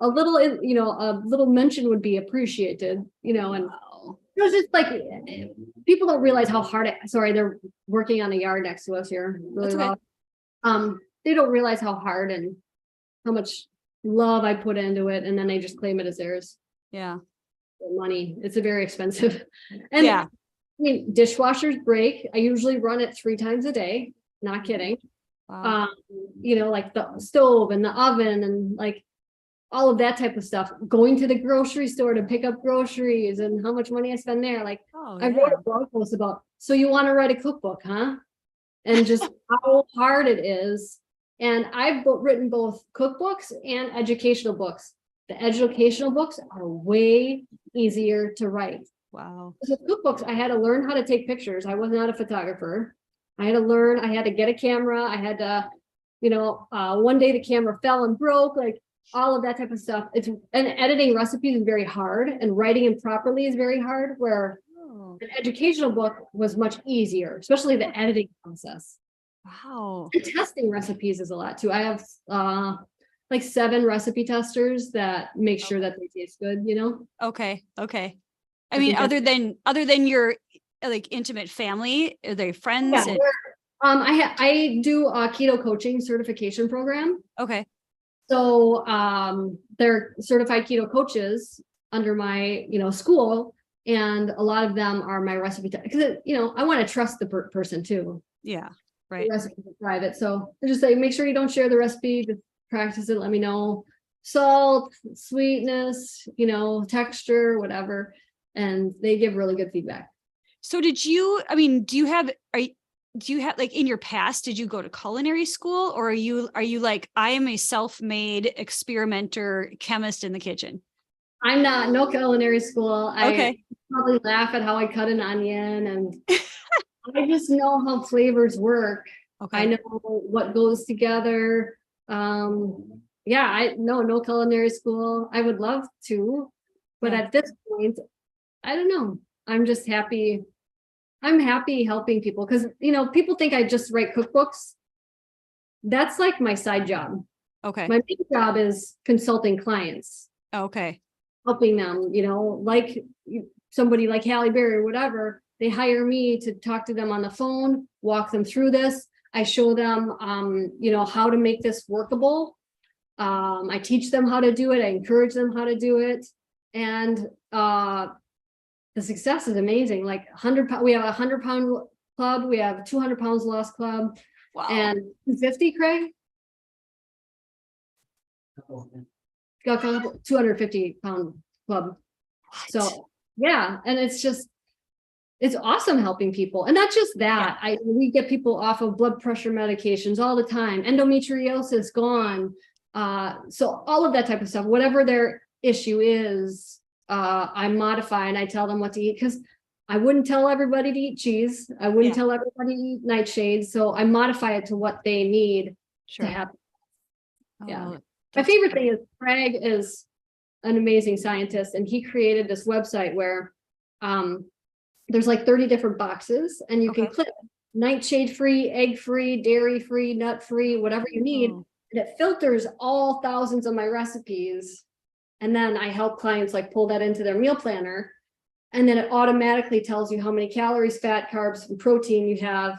little mention would be appreciated, you know. And it was just like, people don't realize how hard they're working on a yard next to us here really well. They don't realize how hard and how much love I put into it, and then they just claim it as theirs. Yeah. Money. It's a very expensive. And I mean, dishwashers break. I usually run it 3 times a day. Not kidding. Wow. You know, like the stove and the oven and like all of that type of stuff. Going to the grocery store to pick up groceries and how much money I spend there. Like, I wrote a blog post about, so you want to write a cookbook, huh? And just how hard it is. And I've written both cookbooks and educational books. The educational books are way easier to write. Wow. The cookbooks, I had to learn how to take pictures. I was not a photographer. I had to get a camera. I had to, you know, one day the camera fell and broke, like all of that type of stuff. And editing recipes is very hard, and writing them properly is very hard, where an educational book was much easier, especially the editing process. Wow. And testing recipes is a lot too. I have like 7 recipe testers that make sure that they taste good, you know? Okay. I mean, other than your like intimate family, are they friends? Yeah, I do a keto coaching certification program. Okay. So they're certified keto coaches under my, you know, school, and a lot of them are my recipe because, you know, I want to trust the person too. Yeah. Right. The recipe is private, so I just say, make sure you don't share the recipe. Just practice it. Let me know salt, sweetness, you know, texture, whatever, and they give really good feedback. So do you have like in your past, did you go to culinary school, or are you like, I am a self-made experimenter chemist in the kitchen? I'm not, no culinary school. Okay. I probably laugh at how I cut an onion, and I just know how flavors work. Okay. I know what goes together. Yeah, no culinary school. I would love to, but at this point, I don't know. I'm just happy. I'm happy helping people, because, you know, people think I just write cookbooks. That's like my side job. Okay. My main job is consulting clients. Okay. Helping them, you know, like somebody like Halle Berry or whatever. They hire me to talk to them on the phone, walk them through this. I show them, you know, how to make this workable. I teach them how to do it. I encourage them how to do it. And the success is amazing. Like 100 pound, we have a 100-pound club. We have 200 pounds lost club. Wow. And 250, Craig? Got a 250-pound club. What? So yeah, and it's awesome helping people. And not just that, we get people off of blood pressure medications all the time, endometriosis gone. So all of that type of stuff, whatever their issue is, I modify and I tell them what to eat, because I wouldn't tell everybody to eat cheese. I wouldn't tell everybody to eat nightshades. So I modify it to what they need to happen. Oh, My favorite thing is Craig is an amazing scientist, and he created this website where there's like 30 different boxes, and you can click nightshade free, egg free, dairy free, nut free, whatever you need. And it filters all thousands of my recipes. And then I help clients like pull that into their meal planner. And then it automatically tells you how many calories, fat, carbs, and protein you have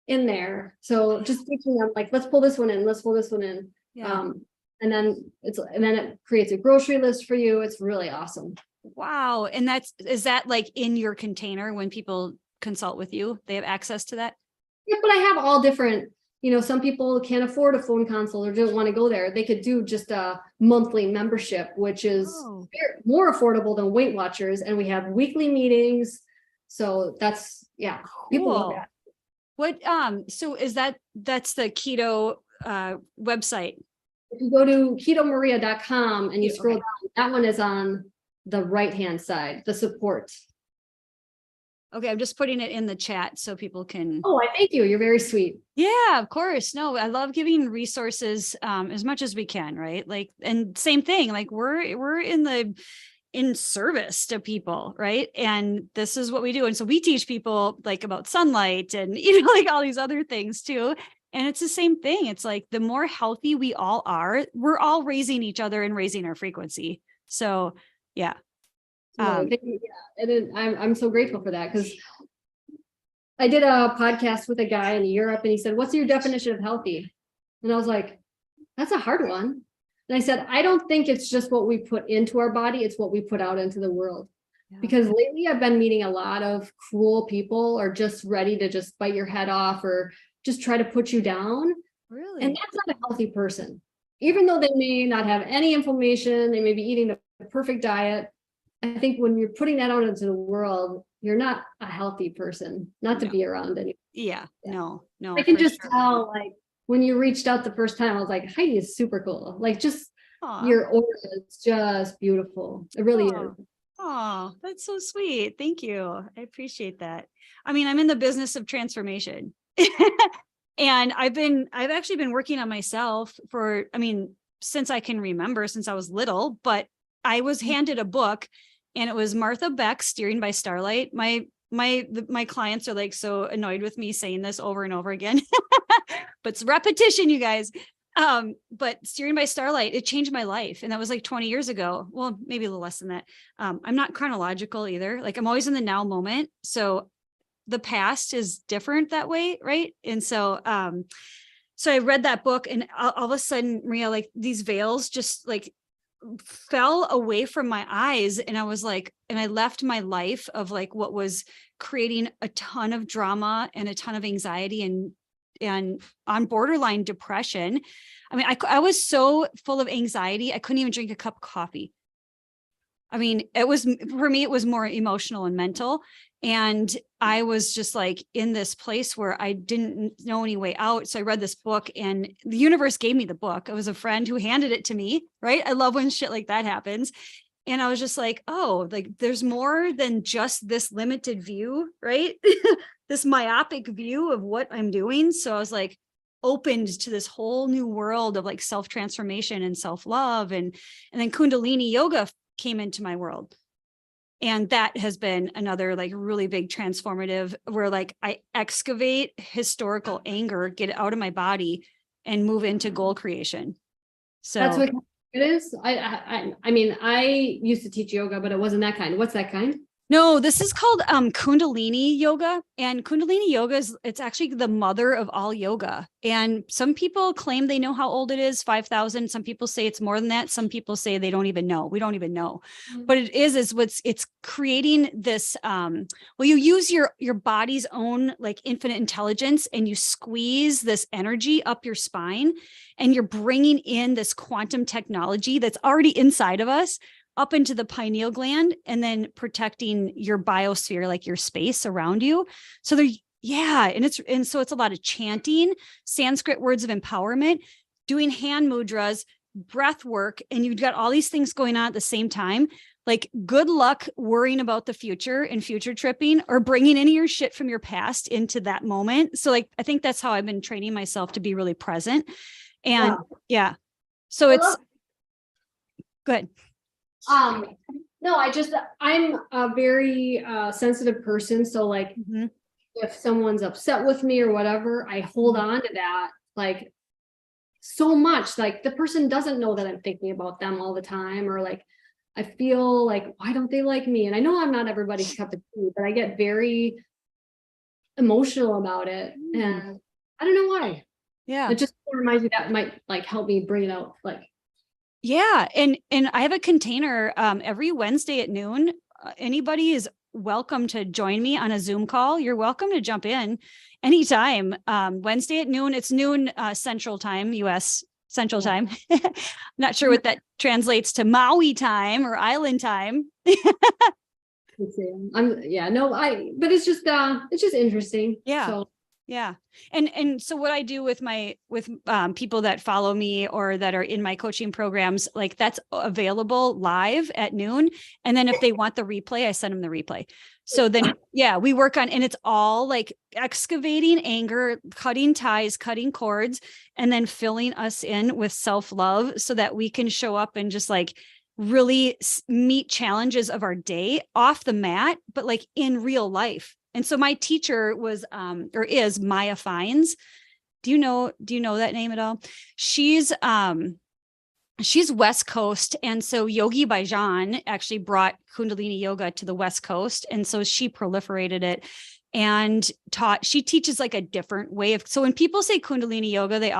in there. So just teaching them like, let's pull this one in, let's pull this one in. Yeah. And then it creates a grocery list for you. It's really awesome. Wow. And is that like in your container when people consult with you, they have access to that? Yeah, but I have all different, some people can't afford a phone consult or don't want to go there. They could do just a monthly membership, which is more affordable than Weight Watchers. And we have weekly meetings. So that's, people love that. What, so that's the keto website. If you go to ketomaria.com and you scroll down, that one is on the right-hand side, the support. Okay, I'm just putting it in the chat so people can. Oh, I thank you. You're very sweet. Yeah, of course. No, I love giving resources as much as we can, right? Like, and same thing, like we're in service to people, right? And this is what we do. And so we teach people like about sunlight and, like all these other things too. And it's the same thing. It's like the more healthy we all are, we're all raising each other and raising our frequency. So, yeah. And then I'm so grateful for that, because I did a podcast with a guy in Europe and he said, what's your definition of healthy? And I was like, that's a hard one. And I said, I don't think it's just what we put into our body. It's what we put out into the world. Yeah. Because lately I've been meeting a lot of cruel people or just ready to just bite your head off or just try to put you down. Really? And that's not a healthy person. Even though they may not have any inflammation, they may be eating the perfect diet. I think when you're putting that out into the world, you're not a healthy person, not to be around anymore. Yeah, no. I can just tell, like, when you reached out the first time, I was like, Heidi is super cool. Like, just your aura is just beautiful. It really is. Oh, that's so sweet. Thank you. I appreciate that. I mean, I'm in the business of transformation. And I've actually been working on myself since I can remember, since I was little, but I was handed a book and it was Martha Beck's Steering by Starlight. My clients are like so annoyed with me saying this over and over again, but it's repetition, you guys. But Steering by Starlight, it changed my life. And that was like 20 years ago. Well, maybe a little less than that. I'm not chronological either. Like I'm always in the now moment. So the past is different that way. Right. And so, so I read that book and all of a sudden, Maria, like these veils just like fell away from my eyes. And I was like, and I left my life of like what was creating a ton of drama and a ton of anxiety and on borderline depression. I mean, I was so full of anxiety. I couldn't even drink a cup of coffee. I mean, for me, it was more emotional and mental. And I was just like in this place where I didn't know any way out. So I read this book and the universe gave me the book. It was a friend who handed it to me, right? I love when shit like that happens. And I was just like, oh, like there's more than just this limited view, right? This myopic view of what I'm doing. So I was like opened to this whole new world of like self-transformation and self-love. And then Kundalini yoga came into my world. And that has been another like really big transformative where like I excavate historical anger, get it out of my body and move into goal creation. So that's what it is. I mean, I used to teach yoga, but it wasn't that kind. What's that kind? No, this is called Kundalini yoga, and Kundalini yoga it's actually the mother of all yoga. And some people claim they know how old it is, 5,000. Some people say it's more than that. Some people say they don't even know. We don't even know. Mm-hmm. But it's creating this, well, you use your body's own like infinite intelligence and you squeeze this energy up your spine and you're bringing in this quantum technology that's already inside of us up into the pineal gland and then protecting your biosphere, like your space around you. So so it's a lot of chanting, Sanskrit words of empowerment, doing hand mudras, breath work, and you've got all these things going on at the same time. Like good luck worrying about the future and future tripping or bringing any of your shit from your past into that moment. So like, I think that's how I've been training myself to be really present. And so Good. No, I'm a very sensitive person. So like if someone's upset with me or whatever, I hold on to that like so much. Like the person doesn't know that I'm thinking about them all the time, or like I feel like, why don't they like me? And I know I'm not everybody's cup of tea, but I get very emotional about it. And I don't know why. Yeah. It just reminds me that might like help me bring it out. Like, yeah. And I have a container every Wednesday at noon. Anybody is welcome to join me on a Zoom call. You're welcome to jump in anytime. Wednesday at noon, it's noon Central Time, US Central Time. Not sure what that translates to Maui time or island time. but it's just interesting. Yeah. So. Yeah. And so what I do with people that follow me or that are in my coaching programs, like that's available live at noon. And then if they want the replay, I send them the replay. So then, yeah, we work on, and it's all like excavating anger, cutting ties, cutting cords, and then filling us in with self-love so that we can show up and just like really meet challenges of our day off the mat, but like in real life. And so my teacher was, or is Maya Fines. Do you know that name at all? She's West Coast. And so Yogi Bhajan actually brought Kundalini yoga to the West Coast. And so she proliferated it and she teaches like a different way of, so when people say Kundalini yoga, they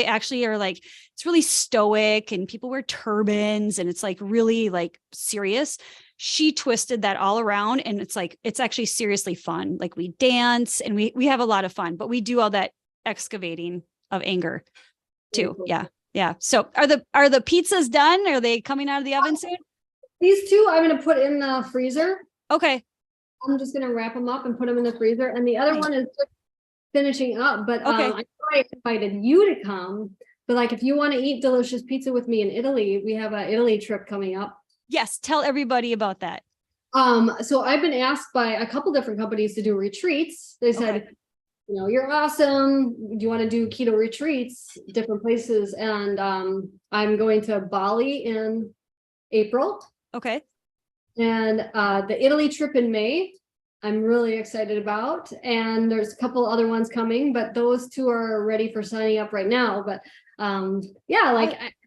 actually are like, it's really stoic and people wear turbans and it's like really like serious. She twisted that all around and it's like, it's actually seriously fun. Like we dance and we have a lot of fun, but we do all that excavating of anger too. Cool. Yeah. Yeah. So are the pizzas done? Are they coming out of the oven soon? These two I'm going to put in the freezer. Okay. I'm just going to wrap them up and put them in the freezer. And the other one is just finishing up, but I invited you to come. But like, if you want to eat delicious pizza with me in Italy, we have an Italy trip coming up. Yes. Tell everybody about that. So I've been asked by a couple different companies to do retreats. They said, you're awesome. Do you want to do keto retreats, different places? And I'm going to Bali in April. Okay. And the Italy trip in May, I'm really excited about. And there's a couple other ones coming, but those two are ready for signing up right now. But I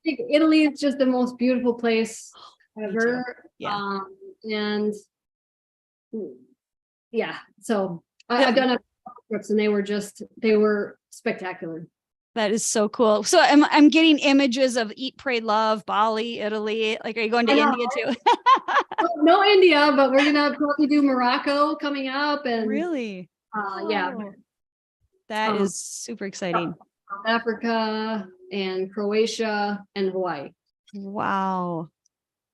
think Italy is just the most beautiful place ever. Yeah. So I've done a couple trips and they were spectacular. That is so cool. So I'm getting images of Eat, Pray, Love, Bali, Italy. Like, are you going to India too? No India, but we're gonna probably do Morocco coming up. And really, that is super exciting. South Africa and Croatia and Hawaii. Wow.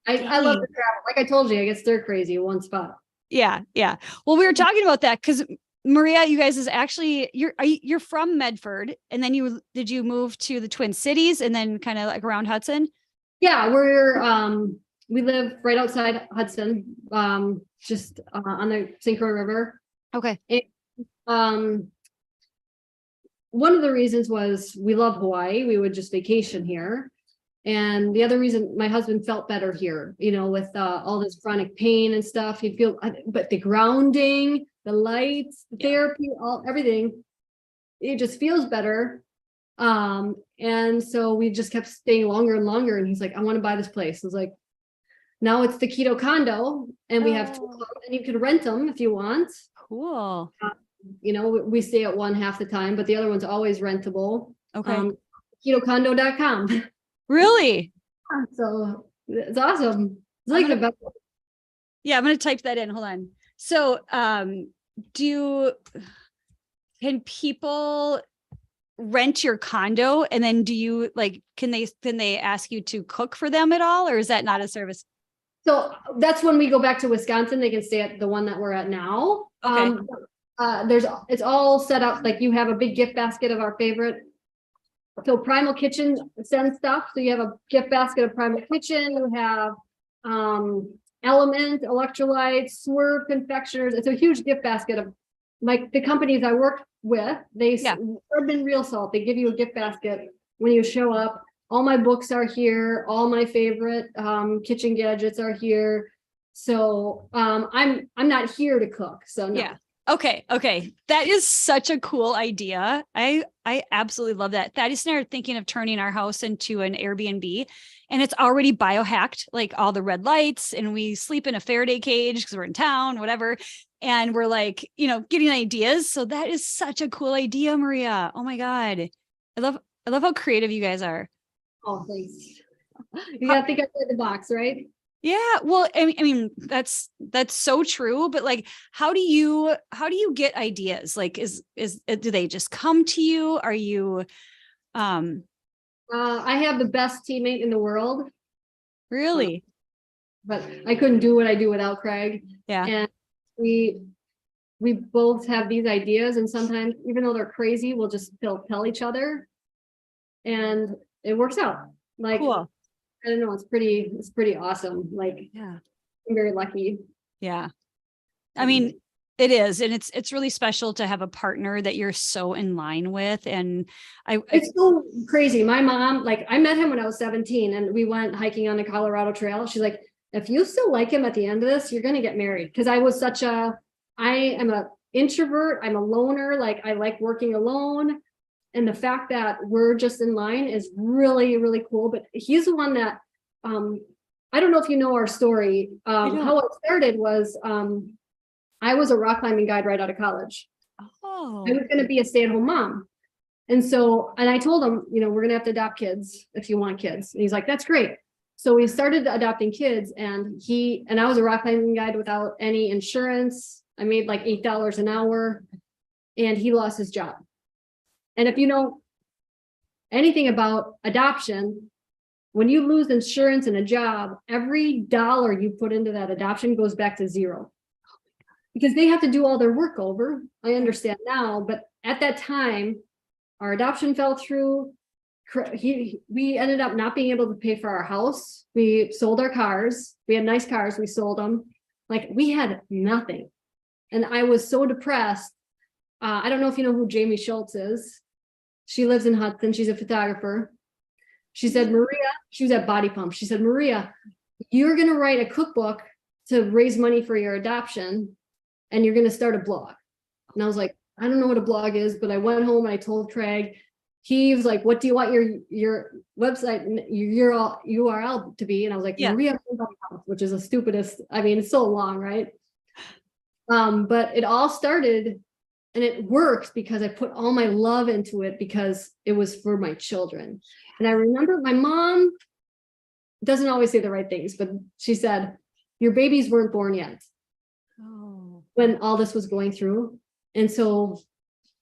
I love to travel. Like I told you, I get stir crazy in one spot. Yeah. Yeah. Well, we were talking about that because Maria, you guys is actually, you're from Medford, and then did you move to the Twin Cities and then kind of like around Hudson? Yeah, we live right outside Hudson, just on the St. Croix River. Okay. One of the reasons was we love Hawaii. We would just vacation here. And the other reason, my husband felt better here, with all this chronic pain and stuff. He'd feel, but the grounding, the lights, the therapy, everything, it just feels better. And so we just kept staying longer and longer. And he's like, I want to buy this place. I was like, now it's the Keto condo, and we have 2 and you can rent them if you want. Cool. We stay at one half the time, but the other one's always rentable. Okay. Ketocondo.com. Really? So it's awesome. It's like the best. Yeah, I'm going to type that in. Hold on. So, can people rent your condo, and then can they ask you to cook for them at all, or is that not a service? So that's when we go back to Wisconsin, they can stay at the one that we're at now. Okay. It's all set up. Like you have a big gift basket of our favorite. So Primal Kitchen sends stuff. So you have a gift basket of Primal Kitchen. You have Element, Electrolytes, Swerve Confectioners. It's a huge gift basket of like the companies I work with. Urban Real Salt. They give you a gift basket when you show up. all my books are here. All my favorite kitchen gadgets are here. So I'm not here to cook. So no. Yeah. Okay. Okay. That is such a cool idea. I absolutely love that. Thaddeus and I are thinking of turning our house into an Airbnb, and it's already biohacked, like all the red lights, and we sleep in a Faraday cage because we're in town, whatever. And we're like, getting ideas. So that is such a cool idea, Maria. Oh my God. I love how creative you guys are. Oh, thanks. You gotta think outside the box, right? Yeah, well, I mean that's so true, but like how do you get ideas? Like do they just come to you? Are you I have the best teammate in the world, really? but I couldn't do what I do without Craig. Yeah. And we both have these ideas, and sometimes even though they're crazy, we'll just tell each other, and it works out. Like Cool. I don't know, it's pretty awesome. Like Yeah. I'm very lucky. Yeah. I mean, it is, and it's really special to have a partner that you're so in line with. And it's so crazy. My mom, like I met him when I was 17 and we went hiking on the Colorado Trail. She's like, if you still like him at the end of this, you're gonna get married. Cause I am a introvert, I'm a loner, like I like working alone. And the fact that we're just in line is really, really cool. But he's the one that I don't know if you know our story. How it started was I was a rock climbing guide right out of college. Oh. I was going to be a stay-at-home mom. And I told him, we're going to have to adopt kids if you want kids. And he's like, that's great. So we started adopting kids, and I was a rock climbing guide without any insurance. I made like $8 an hour, and he lost his job. And if you know anything about adoption, when you lose insurance and a job, every dollar you put into that adoption goes back to zero. Because they have to do all their work over. I understand now, but at that time, our adoption fell through. We ended up not being able to pay for our house. We sold our cars. We had nice cars. We sold them. Like we had nothing. And I was so depressed. I don't know if you know who Jamie Schultz is. She lives in Hudson. She's a photographer. She said, Maria, she was at Body Pump. She said, Maria, you're going to write a cookbook to raise money for your adoption, and you're going to start a blog. And I was like, I don't know what a blog is, but I went home and I told Craig. He was like, what do you want your website, your URL to be? And I was like, yeah. Maria, which is the stupidest. I mean, it's so long, right? But it all started, and it works because I put all my love into it because it was for my children. And I remember my mom doesn't always say the right things, but she said, your babies weren't born yet. Oh. When all this was going through. And so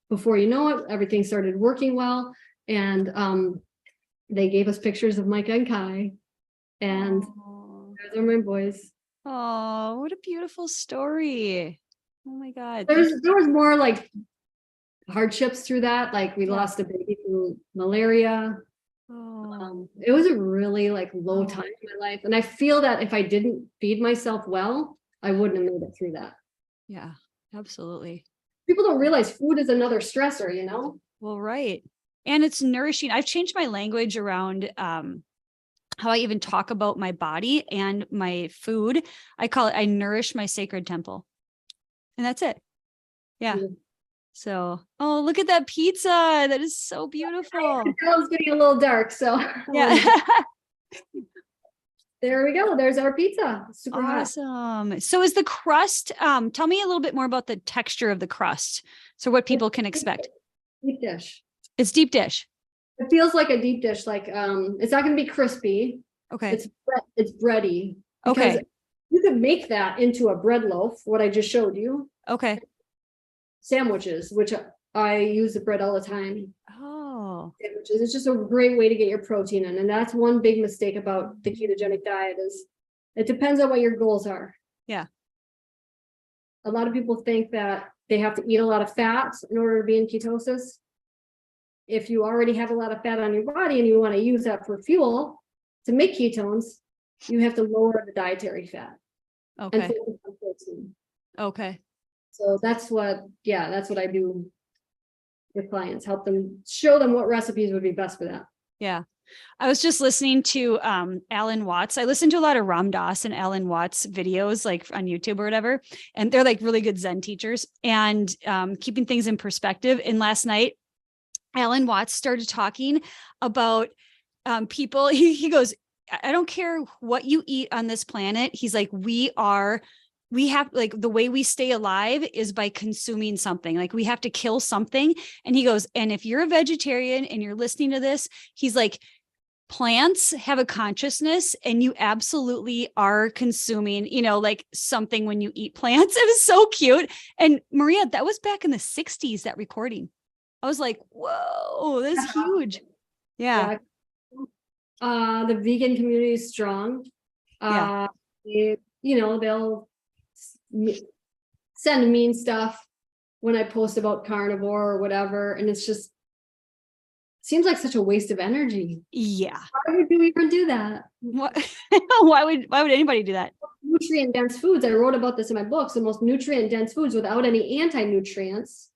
before you know it, everything started working well. And they gave us pictures of Micah and Kai. And those are my boys. Oh, what a beautiful story. Oh my God. There was more like hardships through that. Like we lost a baby through malaria. It was a really like low time in my life. And I feel that if I didn't feed myself well, I wouldn't have made it through that. Yeah, absolutely. People don't realize food is another stressor, Well, right. And it's nourishing. I've changed my language around how I even talk about my body and my food. I call it, I nourish my sacred temple. And that's it. Yeah. So, oh, look at that pizza. That is so beautiful. It's getting a little dark. So yeah. There we go. There's our pizza. Super awesome. Hot. So is the crust, tell me a little bit more about the texture of the crust. So what people can expect. Deep dish. It's deep dish. It feels like a deep dish. Like, it's not going to be crispy. Okay. It's bready. Okay. You can make that into a bread loaf, what I just showed you. Okay. Sandwiches, which I use the bread all the time. Oh. Sandwiches. It's just a great way to get your protein in. And that's one big mistake about the ketogenic diet is it depends on what your goals are. Yeah. A lot of people think that they have to eat a lot of fat in order to be in ketosis. If you already have a lot of fat on your body and you want to use that for fuel to make ketones, you have to lower the dietary fat. Okay. And focus on protein. Okay. So that's what I do with clients, help them, show them what recipes would be best for that. Yeah. I was just listening to Alan Watts. I listen to a lot of Ram Dass and Alan Watts videos like on YouTube or whatever. And they're like really good Zen teachers and keeping things in perspective. And last night, Alan Watts started talking about people. He goes, I don't care what you eat on this planet. He's like, we have like the way we stay alive is by consuming something. Like we have to kill something. And he goes, and if you're a vegetarian and you're listening to this, he's like, plants have a consciousness and you absolutely are consuming, like something when you eat plants. It was so cute. And Maria, that was back in the 60s, that recording. I was like, whoa, that's huge. Yeah. The vegan community is strong. They'll send mean stuff when I post about carnivore or whatever. And it's just, seems like such a waste of energy. Yeah. Why would you even do that? What? Why would anybody do that? Nutrient dense foods. I wrote about this in my books. The most nutrient dense foods without any anti-nutrients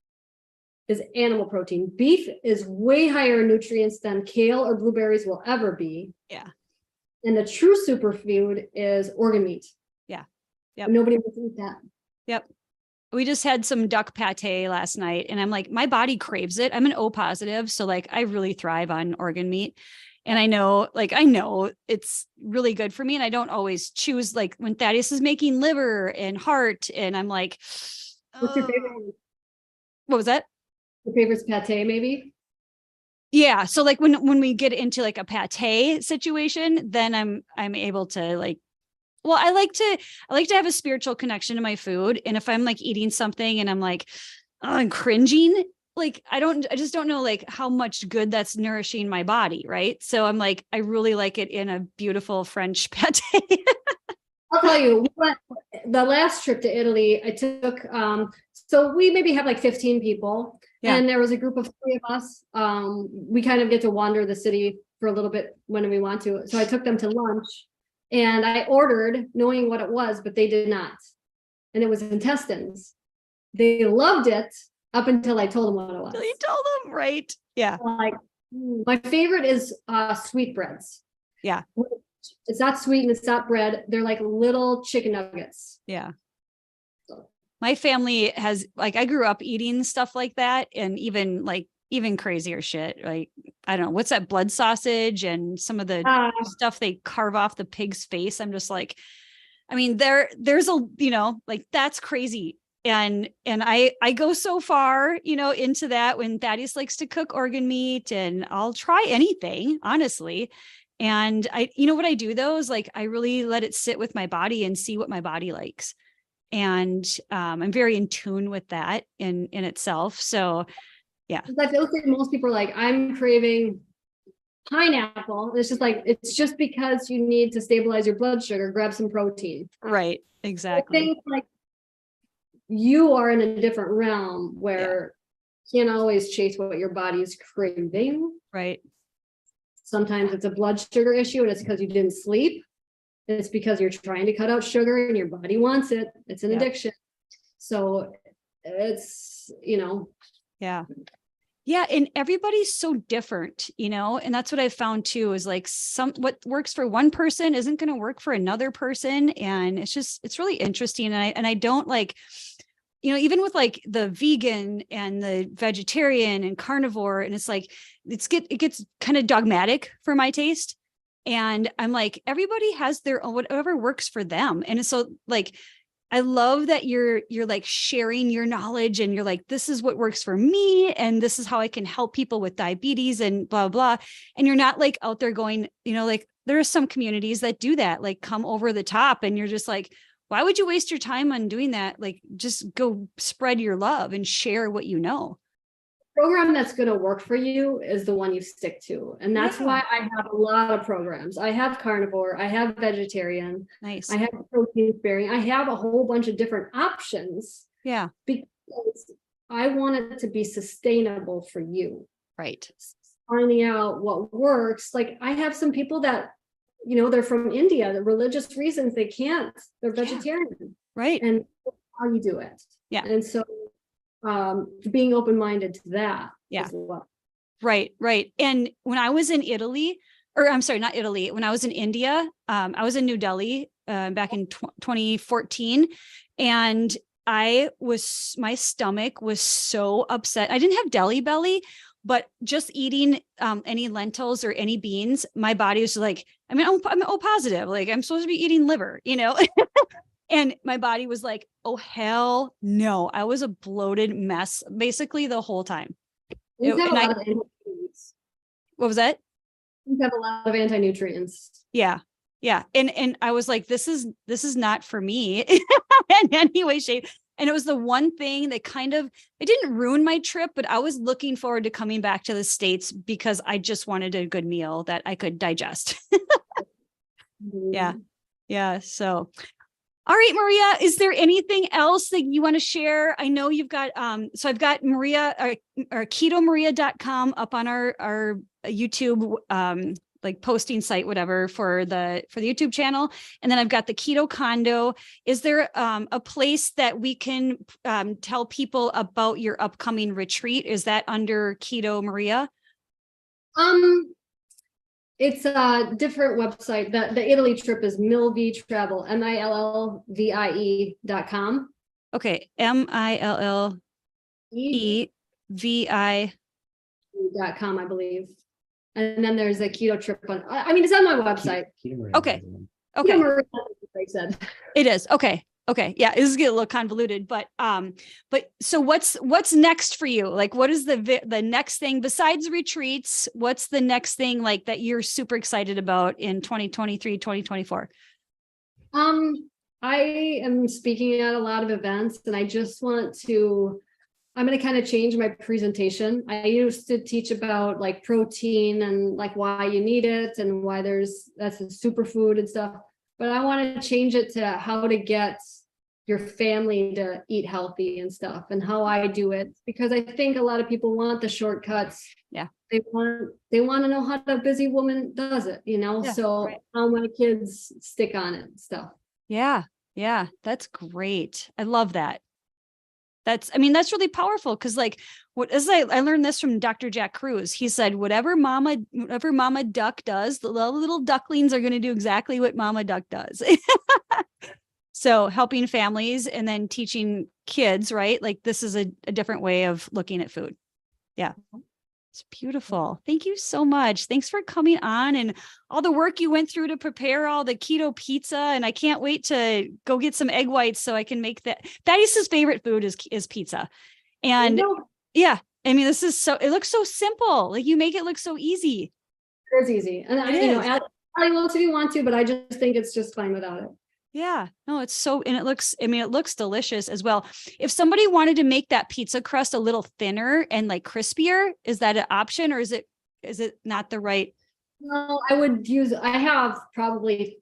is animal protein. Beef is way higher in nutrients than kale or blueberries will ever be. Yeah. And the true superfood is organ meat. Yeah. Yep. Nobody wants to eat that. Yep. We just had some duck pate last night and I'm like, my body craves it. I'm an O positive. So like, I really thrive on organ meat. And I know it's really good for me. And I don't always choose, like when Thaddeus is making liver and heart and I'm like, what's your favorite? What was that? Your favorite's pate, maybe? Yeah. So like when we get into like a pate situation, then I'm able to like, well, I like to have a spiritual connection to my food. And if I'm like eating something and I'm like, oh, I'm cringing, like, I just don't know like how much good that's nourishing my body. Right. So I'm like, I really like it in a beautiful French pate. I'll tell you, the last trip to Italy, I took, so we maybe have like 15 people. Yeah. And there was a group of 3 of us. We kind of get to wander the city for a little bit when we want to. So I took them to lunch. And I ordered knowing what it was, but they did not. And it was intestines. They loved it up until I told them what it was. You told them, right? Yeah. Like, my favorite is sweetbreads. Yeah. It's not sweet and it's not bread. They're like little chicken nuggets. Yeah. So. My family has, like, I grew up eating stuff like that and even crazier shit. Like, I don't know, what's that blood sausage and some of the stuff they carve off the pig's face. I'm just like, I mean, there's a, like that's crazy. And I go so far, into that when Thaddeus likes to cook organ meat and I'll try anything, honestly. And what I do though is like, I really let it sit with my body and see what my body likes. And I'm very in tune with that in itself. So yeah. I feel like most people are like, I'm craving pineapple. And it's just like, it's just because you need to stabilize your blood sugar, grab some protein. Right. Exactly. I think like you are in a different realm where you can't always chase what your body is craving. Right. Sometimes it's a blood sugar issue and it's because you didn't sleep. It's because you're trying to cut out sugar and your body wants it. It's an addiction. So it's, Yeah. Yeah. And everybody's so different, and that's what I found too, is like what works for one person isn't going to work for another person. And it's really interesting. And I don't like, even with like the vegan and the vegetarian and carnivore, and it's like, it gets kind of dogmatic for my taste. And I'm like, everybody has their own, whatever works for them. And so like, I love that you're like sharing your knowledge and you're like, this is what works for me. And this is how I can help people with diabetes and blah, blah. And you're not like out there going, like there are some communities that do that, like come over the top. And you're just like, why would you waste your time on doing that? Like, just go spread your love and share what you know. Program that's going to work for you is the one you stick to. And that's why I have a lot of programs. I have carnivore, I have vegetarian, nice. I have protein sparing, I have a whole bunch of different options. Yeah. Because I want it to be sustainable for you. Right. Finding out what works. Like I have some people that, they're from India, the religious reasons they can't, they're vegetarian. Right. And how you do it. Yeah. And so being open-minded to that as well. Right. And when I was in Italy, or I'm sorry, not Italy. When I was in India, I was in New Delhi back in 2014, and my stomach was so upset. I didn't have deli belly, but just eating any lentils or any beans, my body was like, I mean, I'm O positive. Like I'm supposed to be eating liver, you know? And my body was like, oh, hell no. I was a bloated mess basically the whole time. You have a And lot of anti-nutrients. what was that? You have a lot of anti-nutrients. Yeah. Yeah. And I was like, this is not for me in any way, shape. And it was the one thing that it didn't ruin my trip, but I was looking forward to coming back to the States because I just wanted a good meal that I could digest. Yeah. Yeah. So, all right, Maria, is there anything else that you want to share? I know you've got, so I've got Maria or ketomaria.com up on our YouTube, like posting site, whatever, for the YouTube channel. And then I've got the Keto Condo. Is there a place that we can tell people about your upcoming retreat? Is that under Keto Maria? It's a different website. The Italy trip is Millvie.com. MILLVIE.com. Okay. MILLEVI.com, I believe. And then there's a keto trip on, I mean, it's on my website. Okay. Okay. I said. It is. Okay. Okay. Yeah. This is getting a little convoluted, but so what's next for you? Like, what is the next thing besides retreats? What's the next thing like that you're super excited about in 2023, 2024? I am speaking at a lot of events and I'm going to kind of change my presentation. I used to teach about like protein and like why you need it and why that's a superfood and stuff. But I want to change it to how to get your family to eat healthy and stuff and how I do it, because I think a lot of people want the shortcuts. Yeah. They want to know how the busy woman does it, you know? Yeah, so right. How my kids stick on it and stuff. Yeah. Yeah. That's great. I love that. That's really powerful. Cause like I learned this from Dr. Jack Cruz. He said, whatever mama duck does, the little ducklings are going to do exactly what mama duck does. So helping families and then teaching kids, right? Like this is a different way of looking at food. Yeah. It's beautiful. Thank you so much. Thanks for coming on and all the work you went through to prepare all the keto pizza. And I can't wait to go get some egg whites so I can make that. Thaddeus' favorite food is pizza. And yeah, I mean, it looks so simple. Like you make it look so easy. It's easy. And add if you want to, but I just think it's just fine without it. Yeah, no, it looks delicious as well. If somebody wanted to make that pizza crust a little thinner and like crispier, is that an option or is it not the right? No, I have probably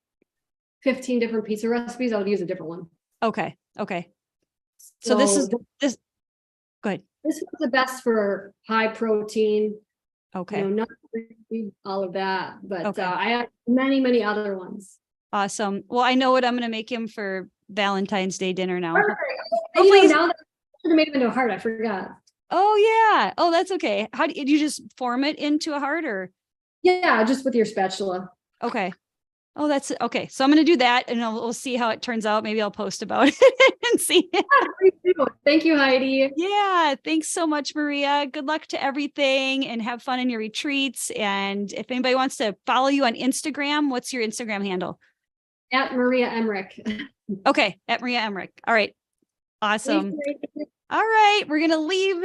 15 different pizza recipes. I would use a different one. Okay. So this go ahead. This is the best for high protein. Okay. Not all of that, but okay. I have many, many other ones. Awesome. Well, I know what I'm going to make him for Valentine's Day dinner now. Hopefully, now that I should have made him into a heart. I forgot. Oh yeah. Oh, that's okay. How did you just form it into a heart or? Yeah, just with your spatula. Okay. Oh, that's okay. So I'm going to do that and we'll see how it turns out. Maybe I'll post about it and see. Thank you, Heidi. Yeah. Thanks so much, Maria. Good luck to everything and have fun in your retreats. And if anybody wants to follow you on Instagram, what's your Instagram handle? At Maria Emmerich. Okay. At Maria Emmerich. All right. Awesome. All right. We're going to leave.